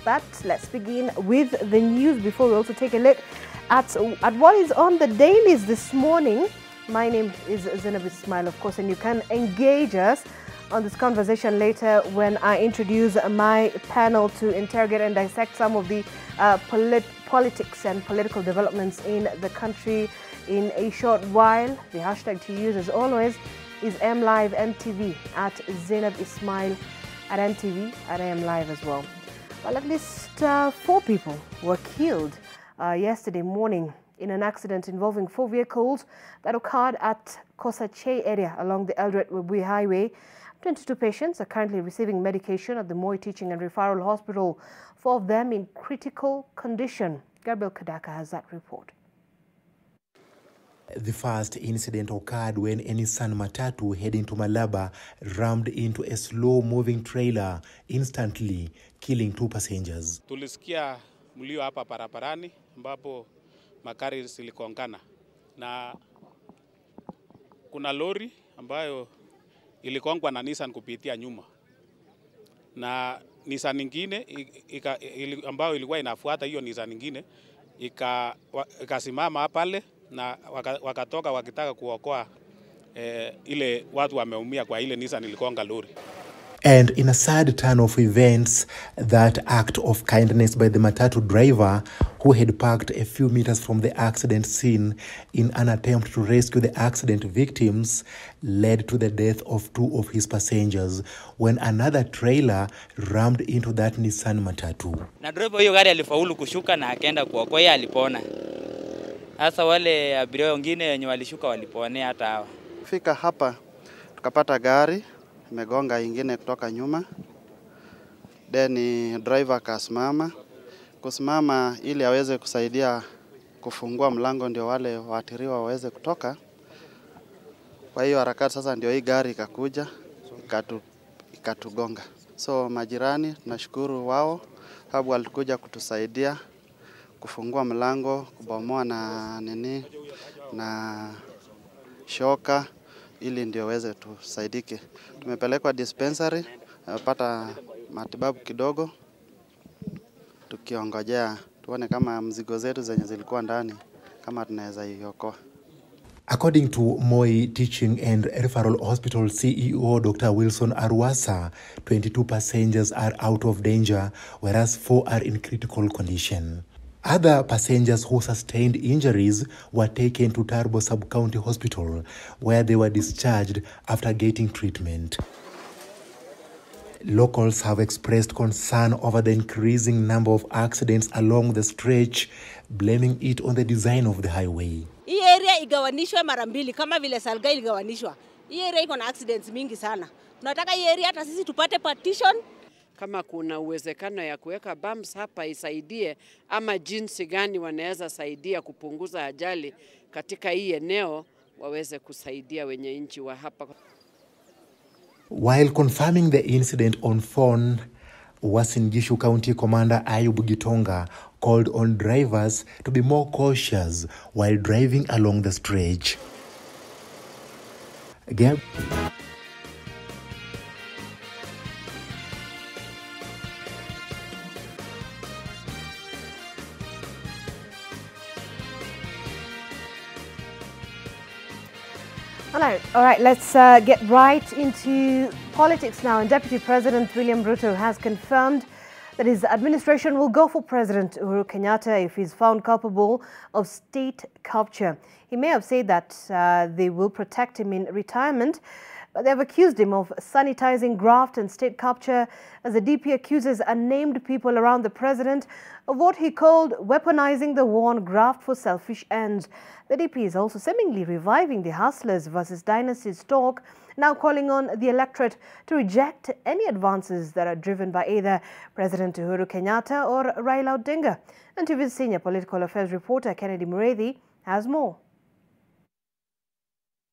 But let's begin with the news before we also take a look at what is on the dailies this morning. My name is Zainab Ismail, of course, and you can engage us on this conversation later when I introduce my panel to interrogate and dissect some of the politics and political developments in the country in a short while. The hashtag to use, as always, is MLiveMTV, at Zainab Ismail at MTV, at AMLive as well. Well, at least 4 people were killed yesterday morning in an accident involving 4 vehicles that occurred at Kosache area along the Eldoret-Webuye Highway. 22 patients are currently receiving medication at the Moi Teaching and Referral Hospital, 4 of them in critical condition. Gabriel Kadaka has that report. The first incident occurred when a Nissan Matatu heading to Malaba rammed into a slow-moving trailer, instantly killing 2 passengers. Tulisikia mlio hapa barabarani ambapo magari zilikongana na kuna lori ambayo ilikongwa na Nissan kupitia nyuma, na Nissan nyingine ambayo ilikuwa inafuata hiyo Nissan nyingine ikasimama pale na wakatoka wakitaka kuokoa ile watu wameumia kwa ile Nissan ilikonga lori. And in a sad turn of events, that act of kindness by the Matatu driver, who had parked a few meters from the accident scene in an attempt to rescue the accident victims, led to the death of 2 of his passengers when another trailer rammed into that Nissan Matatu. Na driver hiyo gari alifaulu kushuka na akaenda kuokoa, yeye alipona. Sasa wale abiria wengine wenye walishuka waliponea hata hawa. Fika hapa tukapata gari imegonga ingine kutoka nyuma. Then driver kusimama ili aweze kusaidia kufungua mlango ndio wale waathiriwa waweze kutoka. Kwa hiyo harakati sasa ndio hii gari ikakuja ikatugonga. So majirani tunashukuru wao sababu walikuja kutusaidia kufungua mlango, kubomoa na shoka ili ndio weze tusaidike. Tumepelekwa dispensary, pata matibabu kidogo, tukiongojea tuone kama mzigo zetu zenye zilikuwa ndani kama tunaweza iokoa. According to Moi Teaching and Referral Hospital CEO Dr. Wilson Arwasa, 22 passengers are out of danger, whereas 4 are in critical condition. Other passengers who sustained injuries were taken to Tarbo Sub-County Hospital, where they were discharged after getting treatment. Locals have expressed concern over the increasing number of accidents along the stretch, blaming it on the design of the highway. Hii area igawanishwe mara mbili kama vile Salga iligawanishwa. Hii area iko na accidents mingi sana. Tunataka hii area hata sisi tupate partition. Kama kuna uwezekano ya kuweka bumps hapa isaidie, ama jinsi gani wanaweza saidia kupunguza ajali katika hii eneo, waweze kusaidia wenye nchi wa hapa. While confirming the incident on phone, Uasin Gishu County Commander Ayub Gitonga called on drivers to be more cautious while driving along the stretch. All right, let's get right into politics now. And Deputy President William Ruto has confirmed that his administration will go for President Uhuru Kenyatta if he's found culpable of state capture. He may have said that they will protect him in retirement, but they've accused him of sanitizing graft and state capture, as the DP accuses unnamed people around the president of what he called weaponizing the war on graft for selfish ends. The DP is also seemingly reviving the Hustlers versus Dynasties talk, now calling on the electorate to reject any advances that are driven by either President Uhuru Kenyatta or Raila Odinga. And TV's senior political affairs reporter Kennedy Mureithi has more.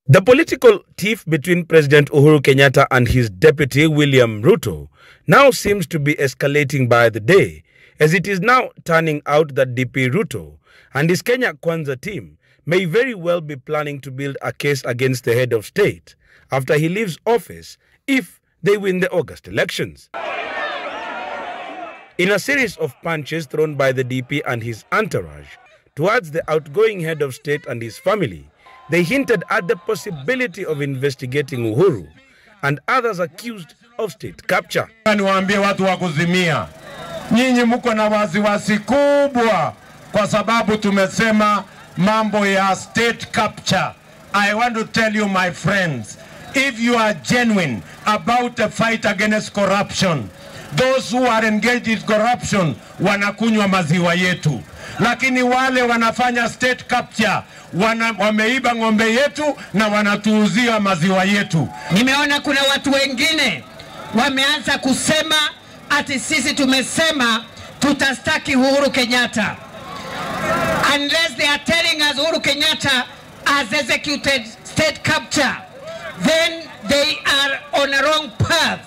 The political tiff between President Uhuru Kenyatta and his deputy William Ruto now seems to be escalating by the day, as it is now turning out that DP Ruto and his Kenya Kwanza team may very well be planning to build a case against the head of state after he leaves office if they win the August elections. In a series of punches thrown by the DP and his entourage towards the outgoing head of state and his family, they hinted at the possibility of investigating Uhuru and others accused of state capture. Niwaambie watu wa Kuzimia, nyinyi mko na wasiwasi kubwa kwa sababu tumesema mambo ya state capture. I want to tell you, my friends, if you are genuine about the fight against corruption, those who are engaged in corruption wanakunywa maziwa yetu. Lakini wale wanafanya state capture wameiba ng'ombe yetu na wanatuuzia maziwa yetu. Nimeona kuna watu wengine wameanza kusema ati sisi tumesema tutastaki Uhuru Kenyatta. Unless they are telling us Uhuru Kenyatta has executed state capture, then they are on a wrong path,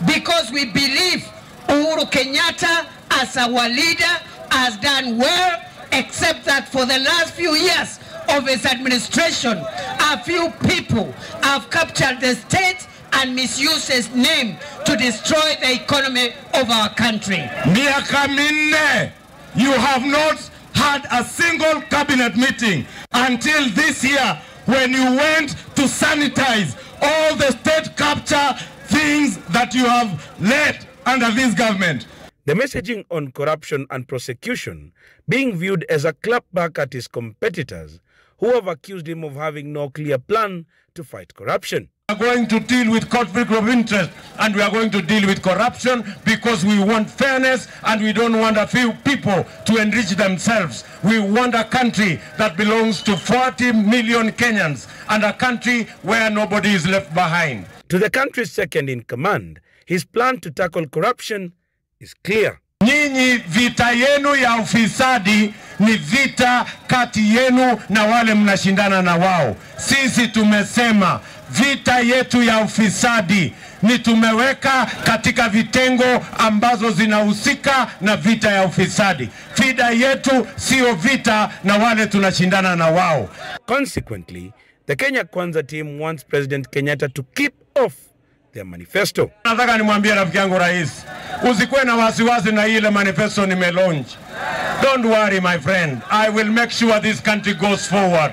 because we believe Uhuru Kenyatta as our leader has done well, except that for the last few years of his administration, a few people have captured the state and misused his name to destroy the economy of our country. Miaka minne, you have not had a single cabinet meeting until this year, when you went to sanitize all the state capture things that you have led under this government. The messaging on corruption and prosecution being viewed as a clapback at his competitors, who have accused him of having no clear plan to fight corruption. We are going to deal with conflict of interest, and we are going to deal with corruption because we want fairness and we don't want a few people to enrich themselves. We want a country that belongs to 40 million Kenyans and a country where nobody is left behind. To the country's second in command, his plan to tackle corruption is clear. Nyinyi vita yenu ya ufisadi ni vita kati yenu na wale mnashindana na wao. Sisi tumesema vita yetu ya ufisadi ni tumeweka katika vitengo ambazo zinahusika na vita ya ufisadi. Vita yetu sio vita na wale tunashindana na wao. Consequently, the Kenya Kwanza team wants President Kenyatta to keep off their manifesto. Nataka nimwambie rafiki yangu rais, usikuwe na wasiwasi na ile manifesto nimelaunch. Don't worry, my friend. I will make sure this country goes forward.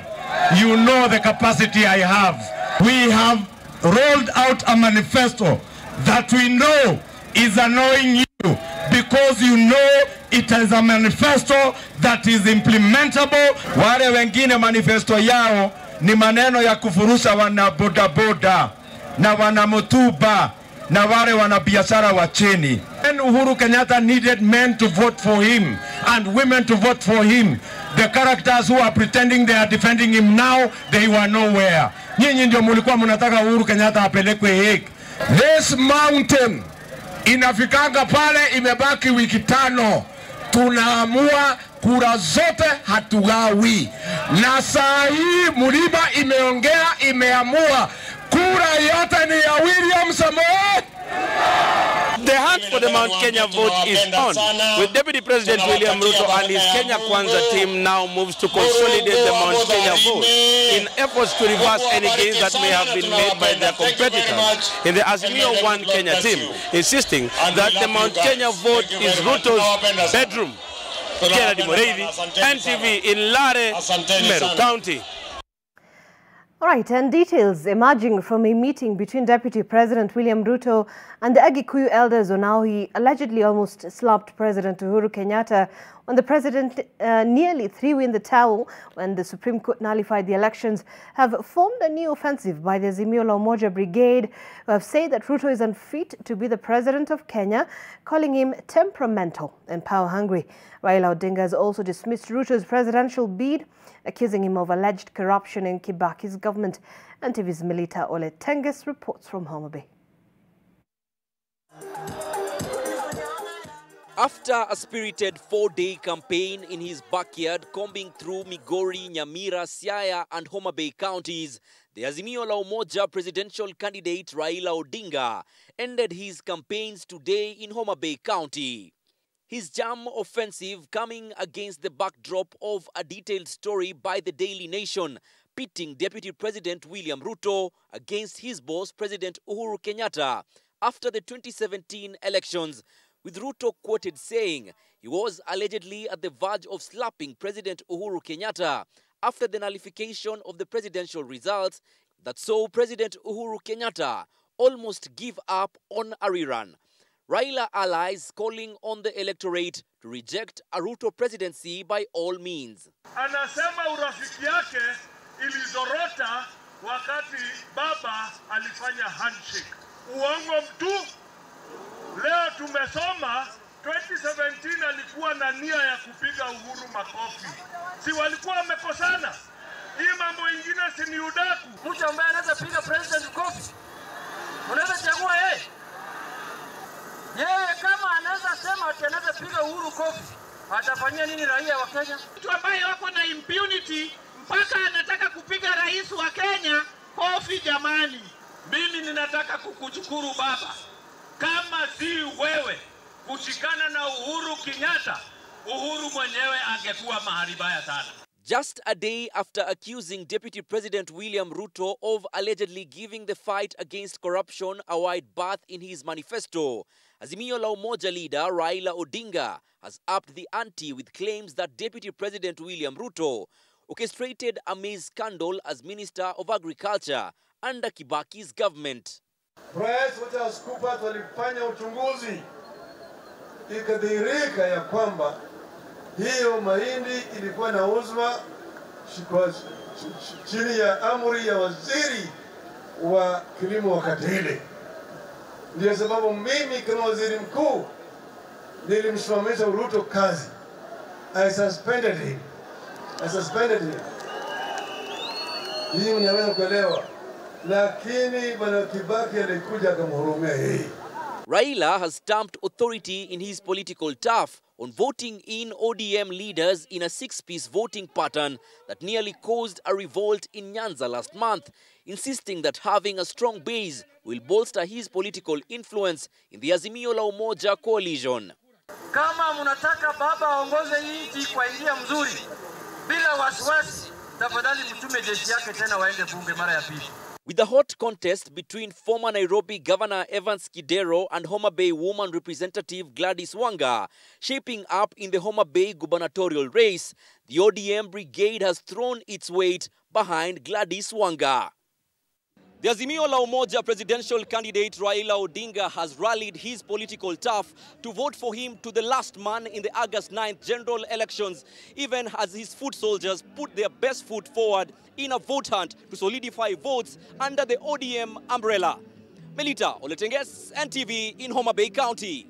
You know the capacity I have. We have rolled out a manifesto that we know is annoying you, because you know it is a manifesto that is implementable. Wale wengine manifesto yao ni maneno ya kufurusha wana bodaboda na wana motuba na wale wana biashara wa chini. When Uhuru Kenyatta needed men to vote for him and women to vote for him, the characters who are pretending they are defending him now, they were nowhere. Nyinyi ndio mulikuwa mnataka Uhuru Kenyatta apelekwe Hague. This mountain inafikanga pale, imebaki wiki 5. Tunaamua kura zote hatugawi. Na saa hii mlima imeongea, imeamua kura yote ni ya William Samoei. The hunt for the Mount Kenya vote is on, with Deputy President William Ruto and his Kenya Kwanza team now moves to consolidate the Mount Kenya vote in efforts to reverse any gains that may have been made by their competitors in the Azimio One Kenya team, insisting that the Mount Kenya vote is Ruto's bedroom. Kennedy Moreithi, NTV in Lare, Meru County. All right, and details emerging from a meeting between Deputy President William Ruto and the Agikuyu elders on how he allegedly almost slapped President Uhuru Kenyatta when the president nearly threw in the towel when the Supreme Court nullified the elections, have formed a new offensive by the Azimio la Umoja Brigade, who have said that Ruto is unfit to be the president of Kenya, calling him temperamental and power-hungry. Raila Odinga has also dismissed Ruto's presidential bid, accusing him of alleged corruption in Kibaki's government. NTV's Melita Ole Tenges reports from Homa Bay. After a spirited 4-day campaign in his backyard, combing through Migori, Nyamira, Siaya and Homa Bay counties, the Azimio la Umoja presidential candidate Raila Odinga ended his campaigns today in Homa Bay County. His jam offensive coming against the backdrop of a detailed story by the Daily Nation, pitting Deputy President William Ruto against his boss, President Uhuru Kenyatta, after the 2017 elections, with Ruto quoted saying he was allegedly at the verge of slapping President Uhuru Kenyatta after the nullification of the presidential results that saw President Uhuru Kenyatta almost give up on a rerun. Raila allies calling on the electorate to reject a Ruto presidency by all means. Anasema urafiki yake ilizorota wakati baba alifanya handshake. Uongo mtu. Leo tumesoma 2017 alikuwa na nia ya kupiga Uhuru makofi. Si walikuwa wamekosana? Hii mambo ingine si ni udaku. Mtu ambaye anaweza piga president kofi. Unaweza chagua yeye. Yeye kama anaweza sema ati anaweza piga Uhuru kofi, atafanyia nini raia wa Kenya? Mtu ambaye wako na impunity mpaka anataka kupiga rais wa Kenya kofi jamani. Mimi ninataka kukushukuru baba. Kama si wewe kushikana na Uhuru Kenyatta, Uhuru mwenyewe angekuwa mahali baya sana. Just a day after accusing Deputy President William Ruto of allegedly giving the fight against corruption a wide berth in his manifesto, Azimio la Umoja leader Raila Odinga has upped the ante with claims that Deputy President William Ruto orchestrated a maize scandal as Minister of Agriculture under Kibaki's government. PricewaterhouseCoopers walifanya uchunguzi, ikadhihirika ya kwamba hiyo mahindi ilikuwa inauzwa chini ya amri ya waziri wa kilimo wakati ile. Ndio sababu mimi kama waziri mkuu nilimsimamisha Ruto kazi. I suspended him. Hii mnaweza kuelewa. Lakini bwana Kibaki alikuja akamhurumia yeye. Raila has stamped authority in his political turf on voting in ODM leaders in a 6-piece voting pattern that nearly caused a revolt in Nyanza last month, insisting that having a strong base will bolster his political influence in the Azimio la Umoja coalition. Kama mnataka baba aongoze nchi kwa njia mzuri bila wasiwasi, tafadhali mtume jeshi yake tena waende bunge mara ya pili. With the hot contest between former Nairobi Governor Evans Kidero and Homa Bay woman representative Gladys Wanga shaping up in the Homa Bay gubernatorial race, the ODM brigade has thrown its weight behind Gladys Wanga. The Azimio la Umoja presidential candidate Raila Odinga has rallied his political turf to vote for him to the last man in the August 9th general elections, even as his foot soldiers put their best foot forward in a vote hunt to solidify votes under the ODM umbrella. Melita Oletenges, NTV in Homa Bay County.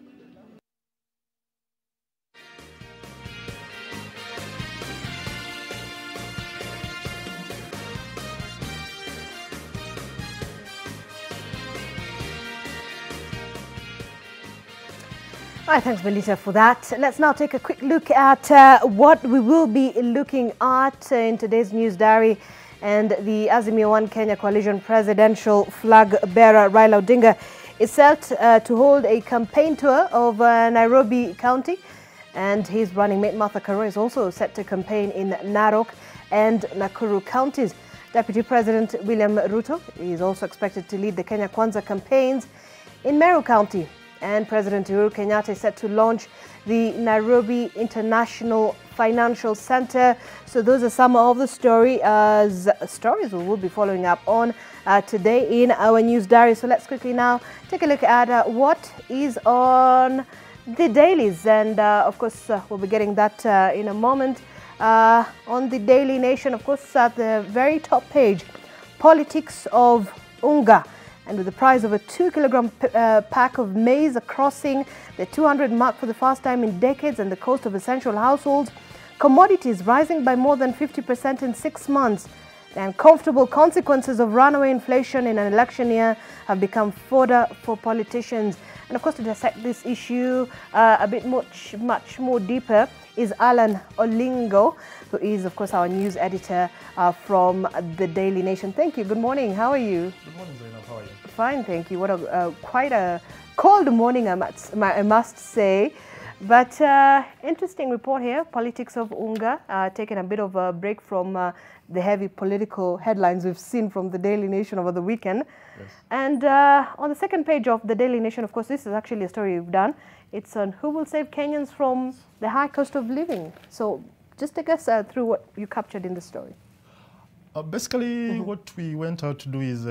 All right, thanks, Melita, for that. Let's now take a quick look at what we will be looking at in today's news diary. And the Azimio One Kenya Coalition presidential flag bearer Raila Odinga is set to hold a campaign tour of Nairobi County. And his running mate Martha Karua is also set to campaign in Narok and Nakuru counties. Deputy President William Ruto is also expected to lead the Kenya Kwanza campaigns in Meru County. And President Uhuru Kenyatta is set to launch the Nairobi International Financial Center. So those are some of the stories we will be following up on today in our news diary. So let's quickly now take a look at what is on the dailies. And of course, we'll be getting that in a moment. On the Daily Nation, of course, at the very top page, politics of unga. And with the price of a 2-kilogram pack of maize crossing the 200 mark for the first time in decades, and the cost of essential households, commodities rising by more than 50% in 6 months, the uncomfortable consequences of runaway inflation in an election year have become fodder for politicians. And of course, to dissect this issue a bit much more deeper is Alan Olingo, who is, of course, our news editor from the Daily Nation. Thank you. Good morning. How are you? Good morning, Zainab. How are you? Fine, thank you. What a quite a cold morning, I must say. But interesting report here. Politics of unga, taking a bit of a break from the heavy political headlines we've seen from the Daily Nation over the weekend. Yes. And on the second page of the Daily Nation, of course, this is actually a story we've done. It's on who will save Kenyans from the high cost of living. So just take us through what you captured in the story. Basically, what we went out to do is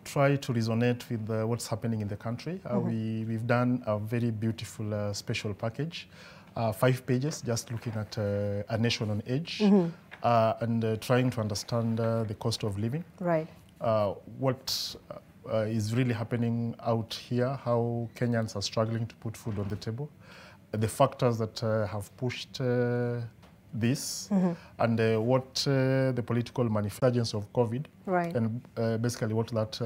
try to resonate with what's happening in the country. We've done a very beautiful special package, 5 pages, just looking at a nation on edge and trying to understand the cost of living. Right. What is really happening out here, how Kenyans are struggling to put food on the table, the factors that have pushed this, and what the political manifestations of COVID, right, and basically what that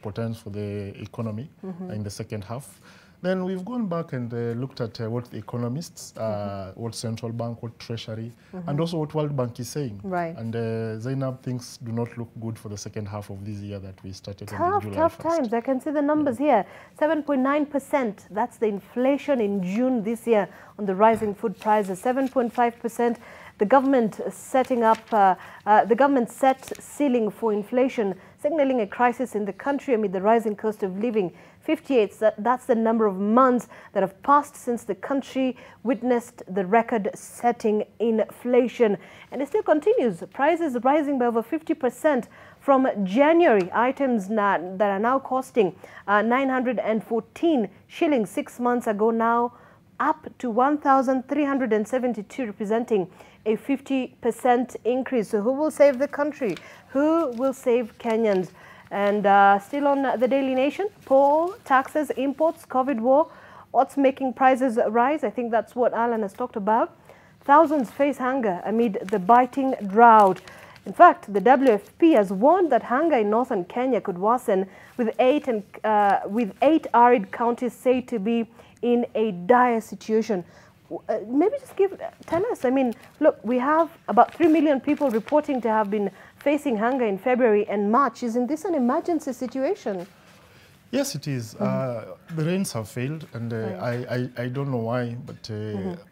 portends for the economy in the second half. Then we've gone back and looked at what the economists, what central bank, what treasury, and also what World Bank is saying. Right. And Zainab, things do not look good for the second half of this year that we started on July 1st. Tough times. I can see the numbers here. 7.9%. That's the inflation in June this year on the rising food prices. 7.5%. The government setting up, the government set ceiling for inflation, signaling a crisis in the country amid the rising cost of living. 58, that's the number of months that have passed since the country witnessed the record-setting inflation. And it still continues. Prices rising by over 50% from January. Items that are now costing 914 shillings 6 months ago, now up to 1,372, representing a 50% increase. So who will save the country? Who will save Kenyans? And still on the Daily Nation, poor taxes, imports, COVID war, what's making prices rise? I think that's what Alan has talked about. Thousands face hunger amid the biting drought. In fact, the WFP has warned that hunger in northern Kenya could worsen, with eight arid counties said to be in a dire situation. Maybe just tell us, I mean, look, we have about 3 million people reporting to have been facing hunger in February and March. Isn't this an emergency situation? Yes, it is. The rains have failed, and I don't know why, but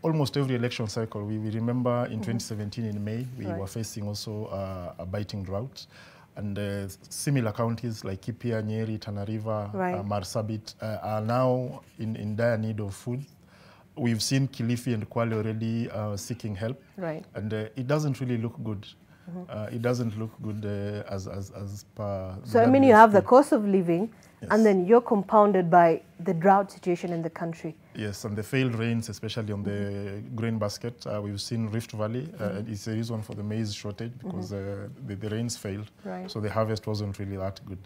almost every election cycle, we remember in 2017 in May, we were facing also a biting drought. And similar counties like Kipia, Nyeri, Tana River, Marsabit are now in dire need of food. We've seen Kilifi and Kwale already seeking help, and it doesn't really look good. It doesn't look good as per. So I mean, you have the cost of living, and then you're compounded by the drought situation in the country. Yes, and the failed rains, especially on the grain basket. We've seen Rift Valley. It's a reason for the maize shortage because the rains failed. So the harvest wasn't really that good.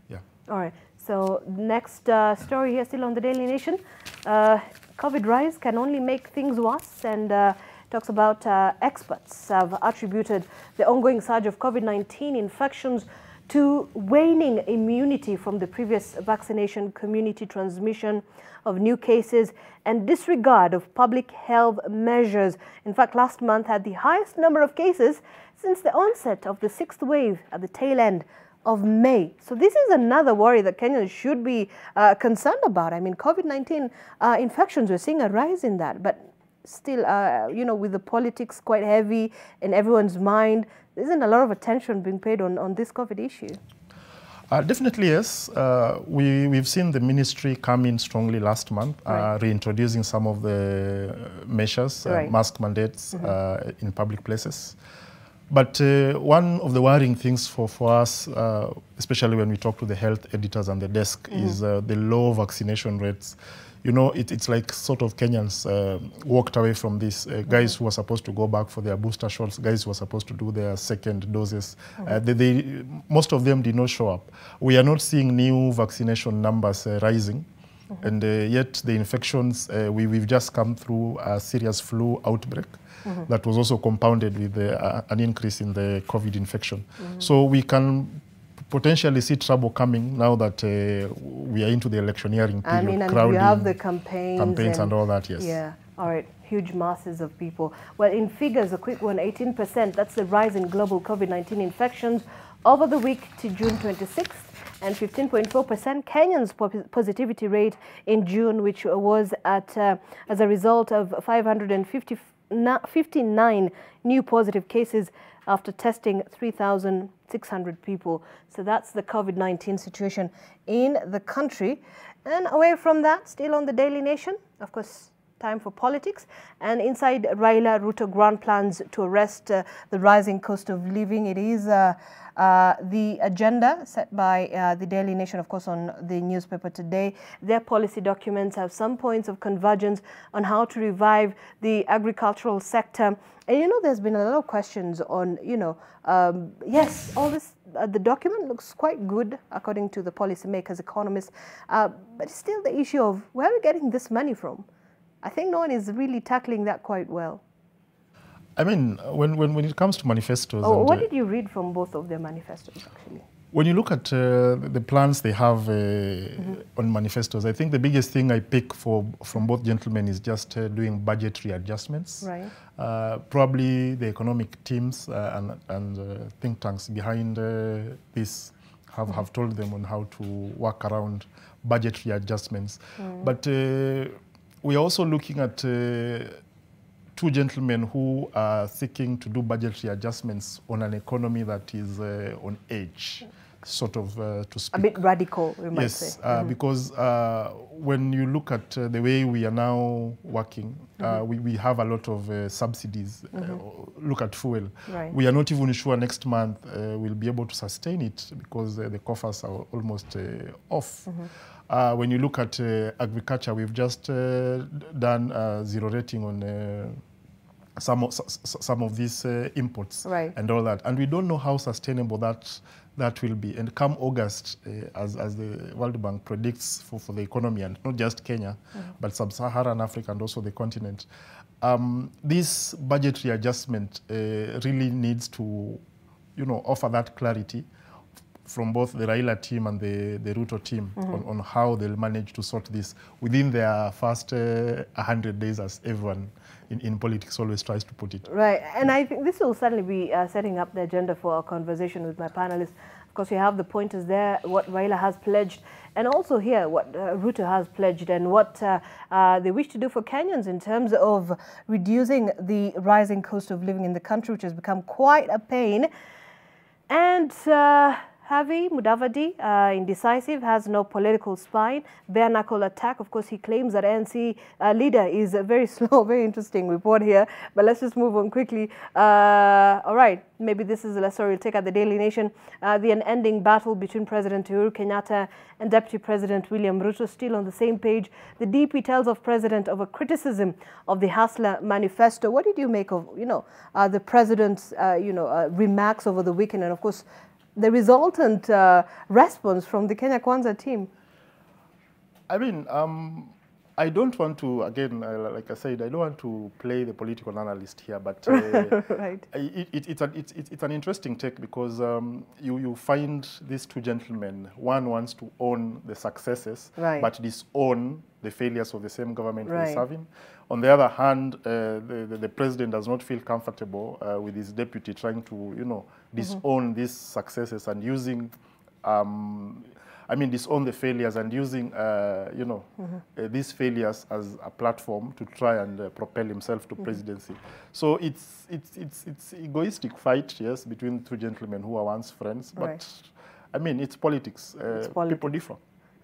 Yeah. All right. So next story here, still on the Daily Nation. COVID rise can only make things worse, and talks about experts have attributed the ongoing surge of COVID-19 infections to waning immunity from the previous vaccination, community transmission of new cases, and disregard of public health measures. In fact, last month had the highest number of cases since the onset of the 6th wave at the tail end of May. So this is another worry that Kenyans should be concerned about. I mean, COVID-19 infections, we're seeing a rise in that, but still, you know, with the politics quite heavy in everyone's mind, there isn't a lot of attention being paid on this COVID issue. Definitely, yes. We've seen the ministry come in strongly last month, reintroducing some of the measures, mask mandates in public places. But one of the worrying things for us, especially when we talk to the health editors and the desk, is the low vaccination rates. You know, it's like sort of Kenyans walked away from this. Guys who were supposed to go back for their booster shots, guys who were supposed to do their second doses, most of them did not show up. We are not seeing new vaccination numbers rising. And yet the infections, we've just come through a serious flu outbreak that was also compounded with an increase in the COVID infection. So we can potentially see trouble coming now that we are into the electioneering period. I mean, and crowding, you have the campaigns and all that, yes. Yeah, all right, huge masses of people. Well, in figures, a quick one, 18%, that's the rise in global COVID-19 infections over the week to June 26th, and 15.4% Kenyans' positivity rate in June, which was at, as a result of 559 new positive cases after testing 3,600 people. So that's the COVID-19 situation in the country. And away from that, still on the Daily Nation, of course, time for politics. And inside Raila-Ruto grand plans to arrest the rising cost of living. It is the agenda set by the Daily Nation, of course, on the newspaper today. Their policy documents have some points of convergence on how to revive the agricultural sector. And, you know, there's been a lot of questions on, you know, yes, all this, the document looks quite good, according to the policymakers, economists, but still the issue of where are we getting this money from? I think no one is really tackling that quite well. I mean, when it comes to manifestos... Oh, what did you read from both of their manifestos, actually? When you look at the plans they have on manifestos, I think the biggest thing I pick from both gentlemen is just doing budgetary adjustments. Right. Probably the economic teams and think tanks behind this have told them on how to work around budgetary adjustments. But we're also looking at two gentlemen who are seeking to do budgetary adjustments on an economy that is on edge, sort of to speak. A bit radical, we might say. Yes, because when you look at the way we are now working, we have a lot of subsidies. Look at fuel. Right. We are not even sure next month we'll be able to sustain it because the coffers are almost off. When you look at agriculture, we've just done zero rating on some of these imports and all that, and we don't know how sustainable that will be. And come August, as the World Bank predicts for the economy, and not just Kenya, but sub-Saharan Africa and also the continent, this budgetary adjustment really needs to, you know, offer that clarity from both the Raila team and the Ruto team on how they'll manage to sort this within their first 100 days, as everyone in politics always tries to put it. Right, and I think this will certainly be setting up the agenda for our conversation with my panelists. Of course, you have the pointers there, what Raila has pledged, and also here what Ruto has pledged and what they wish to do for Kenyans in terms of reducing the rising cost of living in the country, which has become quite a pain. And Havi Mudavadi, indecisive, has no political spine. Bare knuckle attack. Of course, he claims that ANC leader is very slow. Very interesting report here. But let's just move on quickly. All right, maybe this is the story we'll take at the Daily Nation. The unending battle between President Uhuru Kenyatta and Deputy President William Ruto still on the same page. The DP tells of President of a criticism of the Hustler Manifesto. What did you make of, you know, the President's, remarks over the weekend, and of course, the resultant response from the Kenya Kwanza team? I mean, I don't want to, again, like I said, I don't want to play the political analyst here, but right. it's an interesting take because you find these two gentlemen, one wants to own the successes, but disown the failures of the same government they're serving. On the other hand, the president does not feel comfortable with his deputy trying to, you know, disown these successes and using, disown the failures and using, these failures as a platform to try and propel himself to presidency. So it's egoistic fight, yes, between two gentlemen who are once friends, but I mean, it's politics. People differ.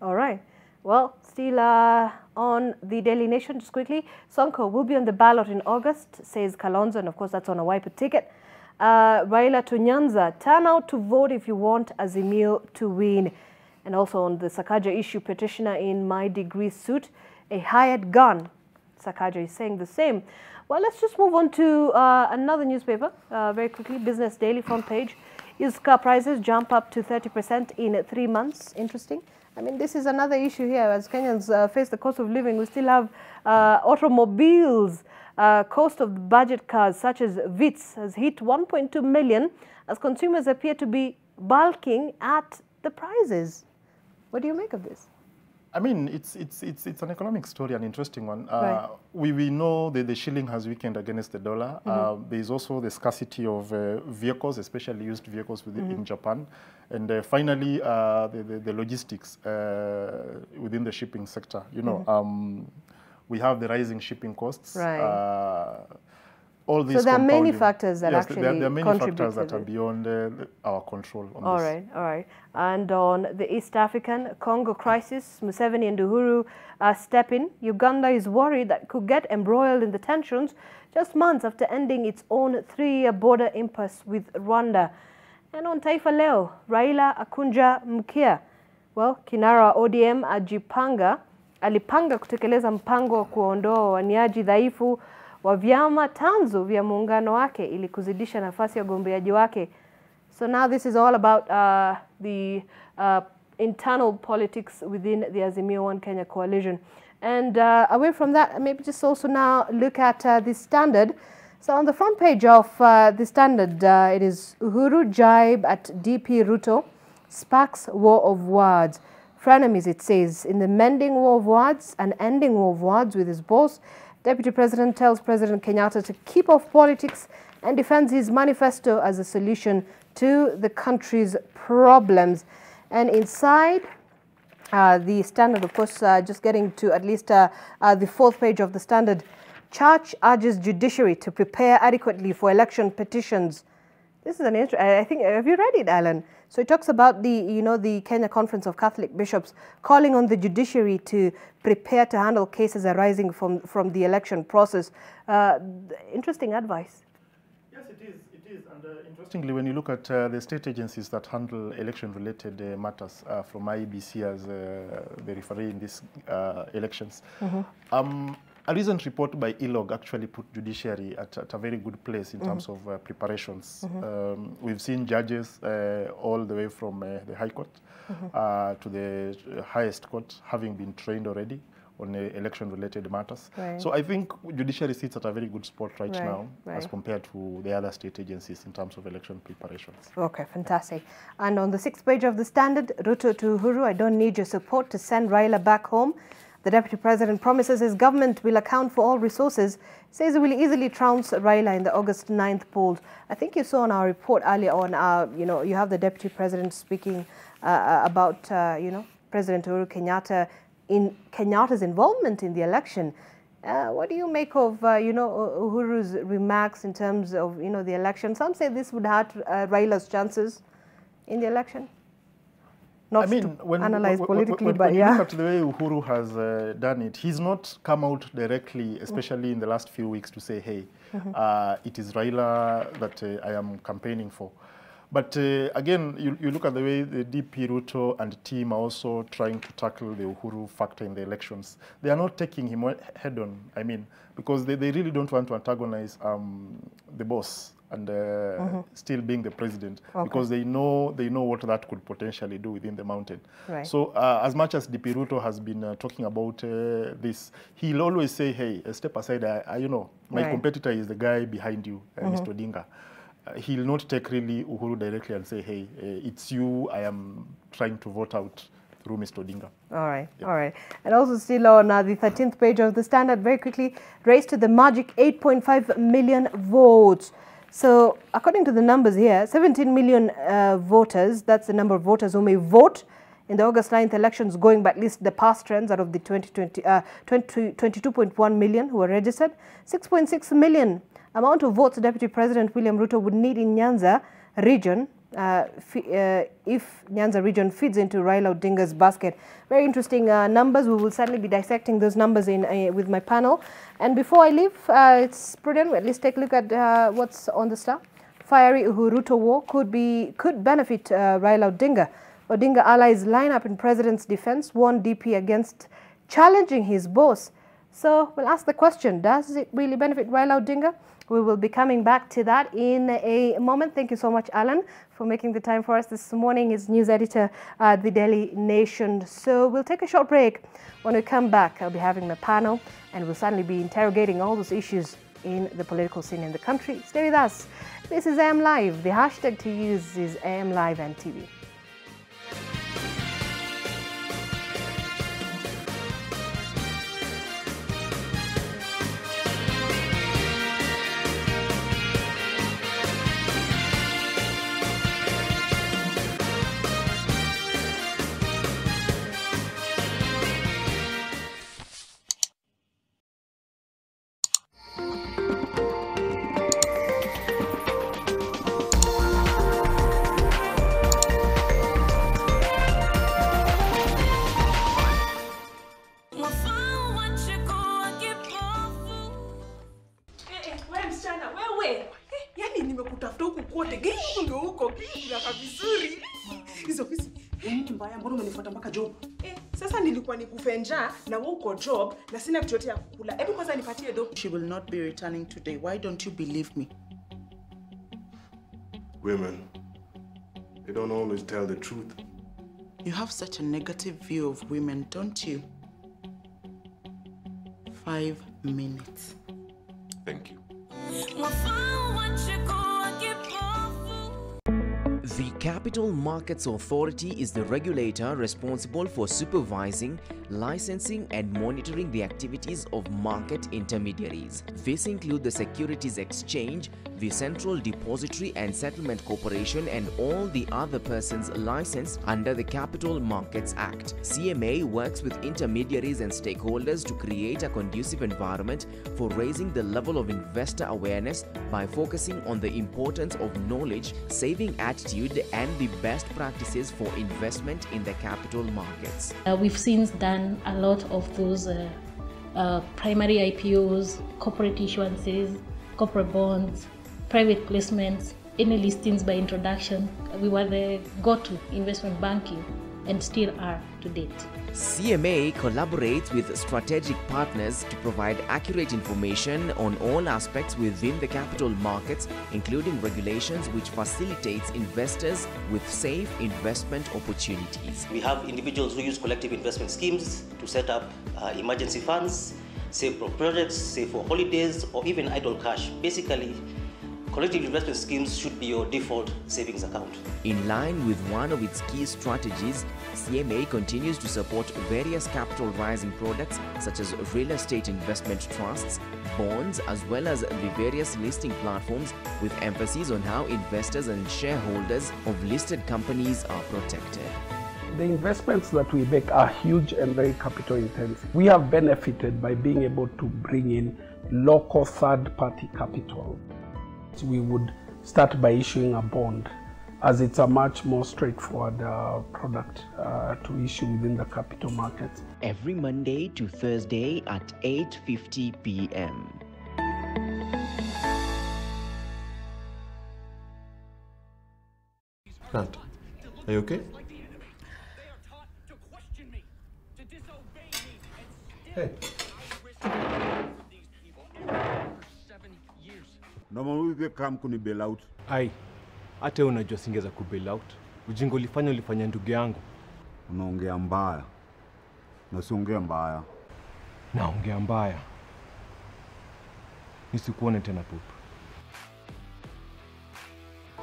All right. Well, still on the Daily Nation, just quickly, Sonko will be on the ballot in August, says Kalonzo, and of course that's on a Wiper ticket. Raila to Nyanza, turn out to vote if you want Azimio to win. And also on the Sakaja issue, petitioner in My Degree suit, a hired gun. Sakaja is saying the same. Well, let's just move on to another newspaper very quickly, Business Daily front page. Used car prices jump up to 30% in 3 months. Interesting. I mean, this is another issue here. As Kenyans face the cost of living, we still have automobiles. Cost of the budget cars, such as Vitz, has hit 1.2 million as consumers appear to be balking at the prices. What do you make of this? I mean, it's an economic story, an interesting one. We know that the shilling has weakened against the dollar. There is also the scarcity of vehicles, especially used vehicles in Japan. And finally, the logistics within the shipping sector. You know, we have the rising shipping costs. all these. So there are many compounding. factors that yes, actually there are many contribute factors to that are beyond our control on all this. right, all right. And on the East African Congo crisis, Museveni and Uhuru step in. Uganda is worried that it could get embroiled in the tensions just months after ending its own 3-year border impasse with Rwanda. And on Taifa Leo, Raila akunja mkia. Well, kinara wa ODM alipanga kutekeleza mpango wa kuondoa waniaji dhaifu wa vyama tanzu vya muungano wake ili kuzidisha nafasi ya gombeaji wake. So now this is all about the internal politics within the Azimio One Kenya coalition. And away from that, maybe just also now look at the Standard. So on the front page of the Standard, it is Uhuru jibe at DP Ruto, sparks war of words. Frenemies, it says, in the mending war of words and ending war of words with his boss, Deputy President tells President Kenyatta to keep off politics and defends his manifesto as a solution to the country's problems. And inside the Standard, of course, just getting to at least the 4th page of the Standard, Church urges judiciary to prepare adequately for election petitions. This is an interesting, I think, have you read it, Alan? So it talks about the Kenya Conference of Catholic Bishops calling on the judiciary to prepare to handle cases arising from the election process. Interesting advice. Yes, it is. And interestingly, when you look at the state agencies that handle election-related matters, from IEBC as the referee in these elections, a recent report by ILOG actually put judiciary at a very good place in terms of preparations. We've seen judges all the way from the High Court to the highest court having been trained already on election-related matters. Right. So I think judiciary sits at a very good spot right now as compared to the other state agencies in terms of election preparations. Okay, fantastic. And on the 6th page of the Standard, Ruto to Uhuru, I don't need your support to send Raila back home. The Deputy President promises his government will account for all resources, says he will easily trounce Raila in the August 9th polls. I think you saw on our report earlier on, you have the Deputy President speaking about, President Uhuru Kenyatta in Kenyatta's involvement in the election. What do you make of, Uhuru's remarks in terms of, the election? Some say this would hurt Raila's chances in the election. Not analyze politically, but when you look at the way Uhuru has done it, he's not come out directly, especially in the last few weeks, to say, hey, it is Raila that I am campaigning for. But again, you look at the way the DP Ruto and team are also trying to tackle the Uhuru factor in the elections. They are not taking him head on, because they really don't want to antagonize the boss and still being the president, because they know what that could potentially do within the mountain. Right. So as much as DP Ruto has been talking about this, he'll always say, hey, step aside, my competitor is the guy behind you, Mr. Odinga. He'll not take really Uhuru directly and say, hey, it's you I am trying to vote out through Mr. Odinga. All right, all right. And also still on the 13th page of the Standard, very quickly, race to the magic 8.5 million votes. So according to the numbers here, 17 million voters, that's the number of voters who may vote in the August 9th elections, going by at least the past trends out of the 22.1 million who are registered. 6.6 million amount of votes Deputy President William Ruto would need in Nyanza region if Nyanza region feeds into Raila Odinga's basket. Very interesting numbers. We will certainly be dissecting those numbers with my panel. And before I leave, it's prudent, at least take a look at what's on the Star. Fiery Uhuru-Ruto war could benefit Raila Odinga. Odinga allies line up in president's defense, warned DP against challenging his boss. So we'll ask the question, does it really benefit Raila Odinga? We will be coming back to that in a moment. Thank you so much, Alan, for making the time for us this morning. He's news editor at the Daily Nation. So we'll take a short break. When we come back, I'll be having my panel, and we'll certainly be interrogating all those issues in the political scene in the country. Stay with us. This is AM Live. The hashtag to use is AM Live and TV. msichana wewe. Yaani nimekutafuta huku kote. Gani ndio huko? Kila vizuri. Hizo ofisi. Mbaya, mbona umenifuata mpaka job? Sasa nilikuwa nikufe njaa na wewe uko job na sina kitu yote ya kukula. Hebu kwanza nipatie do. She will not be returning today. Why don't you believe me? Women, they don't always tell the truth. You have such a negative view of women, don't you? 5 minutes. Thank you. The Capital Markets Authority is the regulator responsible for supervising, licensing and monitoring the activities of market intermediaries. This include the Securities Exchange, the Central Depository and Settlement Corporation and all the other persons licensed under the Capital Markets Act. CMA works with intermediaries and stakeholders to create a conducive environment for raising the level of investor awareness by focusing on the importance of knowledge, saving attitude and the best practices for investment in the capital markets. We've since done a lot of those primary IPOs, corporate issuances, corporate bonds, private placements, any listings by introduction. We were the go-to investment banking and still are to date. CMA collaborates with strategic partners to provide accurate information on all aspects within the capital markets, including regulations which facilitates investors with safe investment opportunities. We have individuals who use collective investment schemes to set up emergency funds, save for projects, save for holidays, or even idle cash. Basically, collective investment schemes should be your default savings account. In line with one of its key strategies, CMA continues to support various capital rising products such as real estate investment trusts, bonds, as well as the various listing platforms, with emphasis on how investors and shareholders of listed companies are protected. The investments that we make are huge and very capital intensive. We have benefited by being able to bring in local third-party capital. We would start by issuing a bond, as it's a much more straightforward product to issue within the capital market. Every Monday to Thursday at 8:50 p.m. Grant, are you okay? Hey. Normally come kuni bail out. Ai, hata unajua singeza ku bail out. Ujinga ulifanya ndugu yangu. Unaongea mbaya. Na siongea mbaya. Naongea mbaya. Nisikuone tena pup.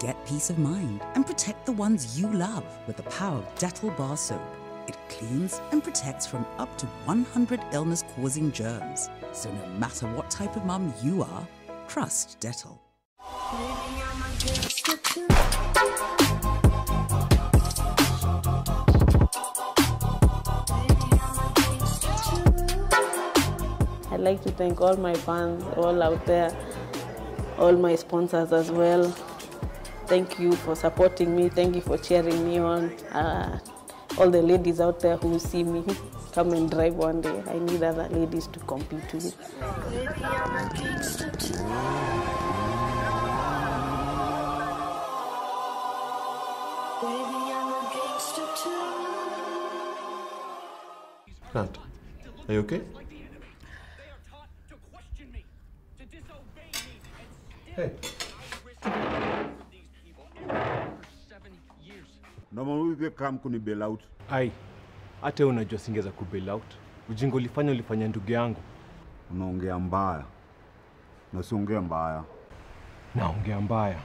Get peace of mind and protect the ones you love with the power of Dettol Bar Soap. It cleans and protects from up to 100 illness-causing germs. So no matter what type of mum you are, trust Dettol. I'd like to thank all my fans, all out there, all my sponsors as well. Thank you for supporting me. Thank you for cheering me on. All the ladies out there who see me, come and drive one day. I need other ladies to compete with. Grant, are you okay? Hey. Normally come kuni bail out. Ai, hata unajua singeza ku bail out. Ujinga ulifanya ndugu yangu. Unaongea mbaya. Na siongea mbaya. Naongea mbaya.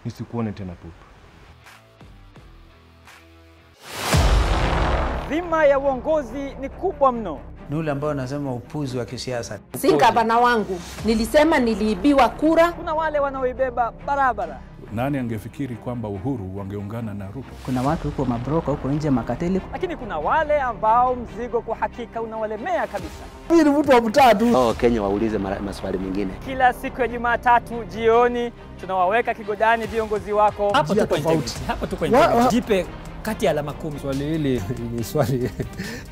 Nisikuone tena pup. Dhima ya uongozi ni kubwa mno. Ni ule ambao nasema upuzi wa kisiasa. Si gavana wangu, nilisema niliibiwa kura. Kuna wale wanaoibeba barabara. Nani angefikiri kwamba Uhuru wangeungana na Ruto? Kuna watu huko mabroka huko nje makateli. Lakini kuna wale ambao mzigo kwa hakika unawalemea kabisa. Huyu ni mtu wa mtatu. Oh, Kenya waulize maswali mengine. Kila siku ya Jumatatu jioni tunawaweka kigodani viongozi wako. Hapo tuko tofauti. Hapo tuko tofauti. Jipe kati ya alama 10. Swali hili ni swali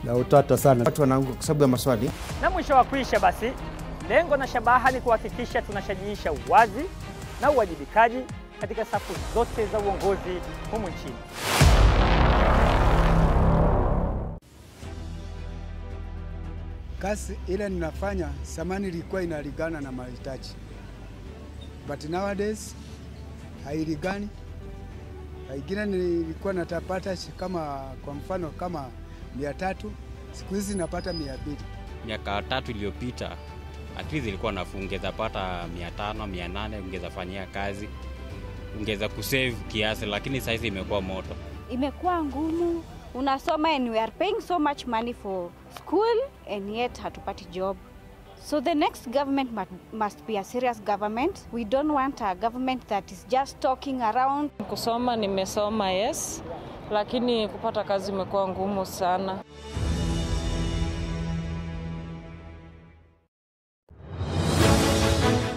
la utata sana. Watu wanaanguka kwa sababu ya maswali. Na mwisho wa kuisha basi Lengo na shabaha ni kuhakikisha tunashajiisha uwazi na uwajibikaji katika safu zote za uongozi humu nchini. Kazi ile ninafanya zamani ilikuwa inalingana na mahitaji, but nowadays hailingani. Haingine nilikuwa natapata kama kwa mfano kama 300, siku hizi napata 200. Miaka 3 iliyopita at least ilikuwa ungeza pata 500, 800, ungeza fanyia kazi, ungeza kusave kiasi, lakini sasa imekuwa moto. Imekuwa ngumu. Unasoma and we are paying so much money for school and yet hatupati job. So the next government must be a serious government. We don't want a government that is just talking around. Kusoma nimesoma, yes, lakini kupata kazi imekuwa ngumu sana.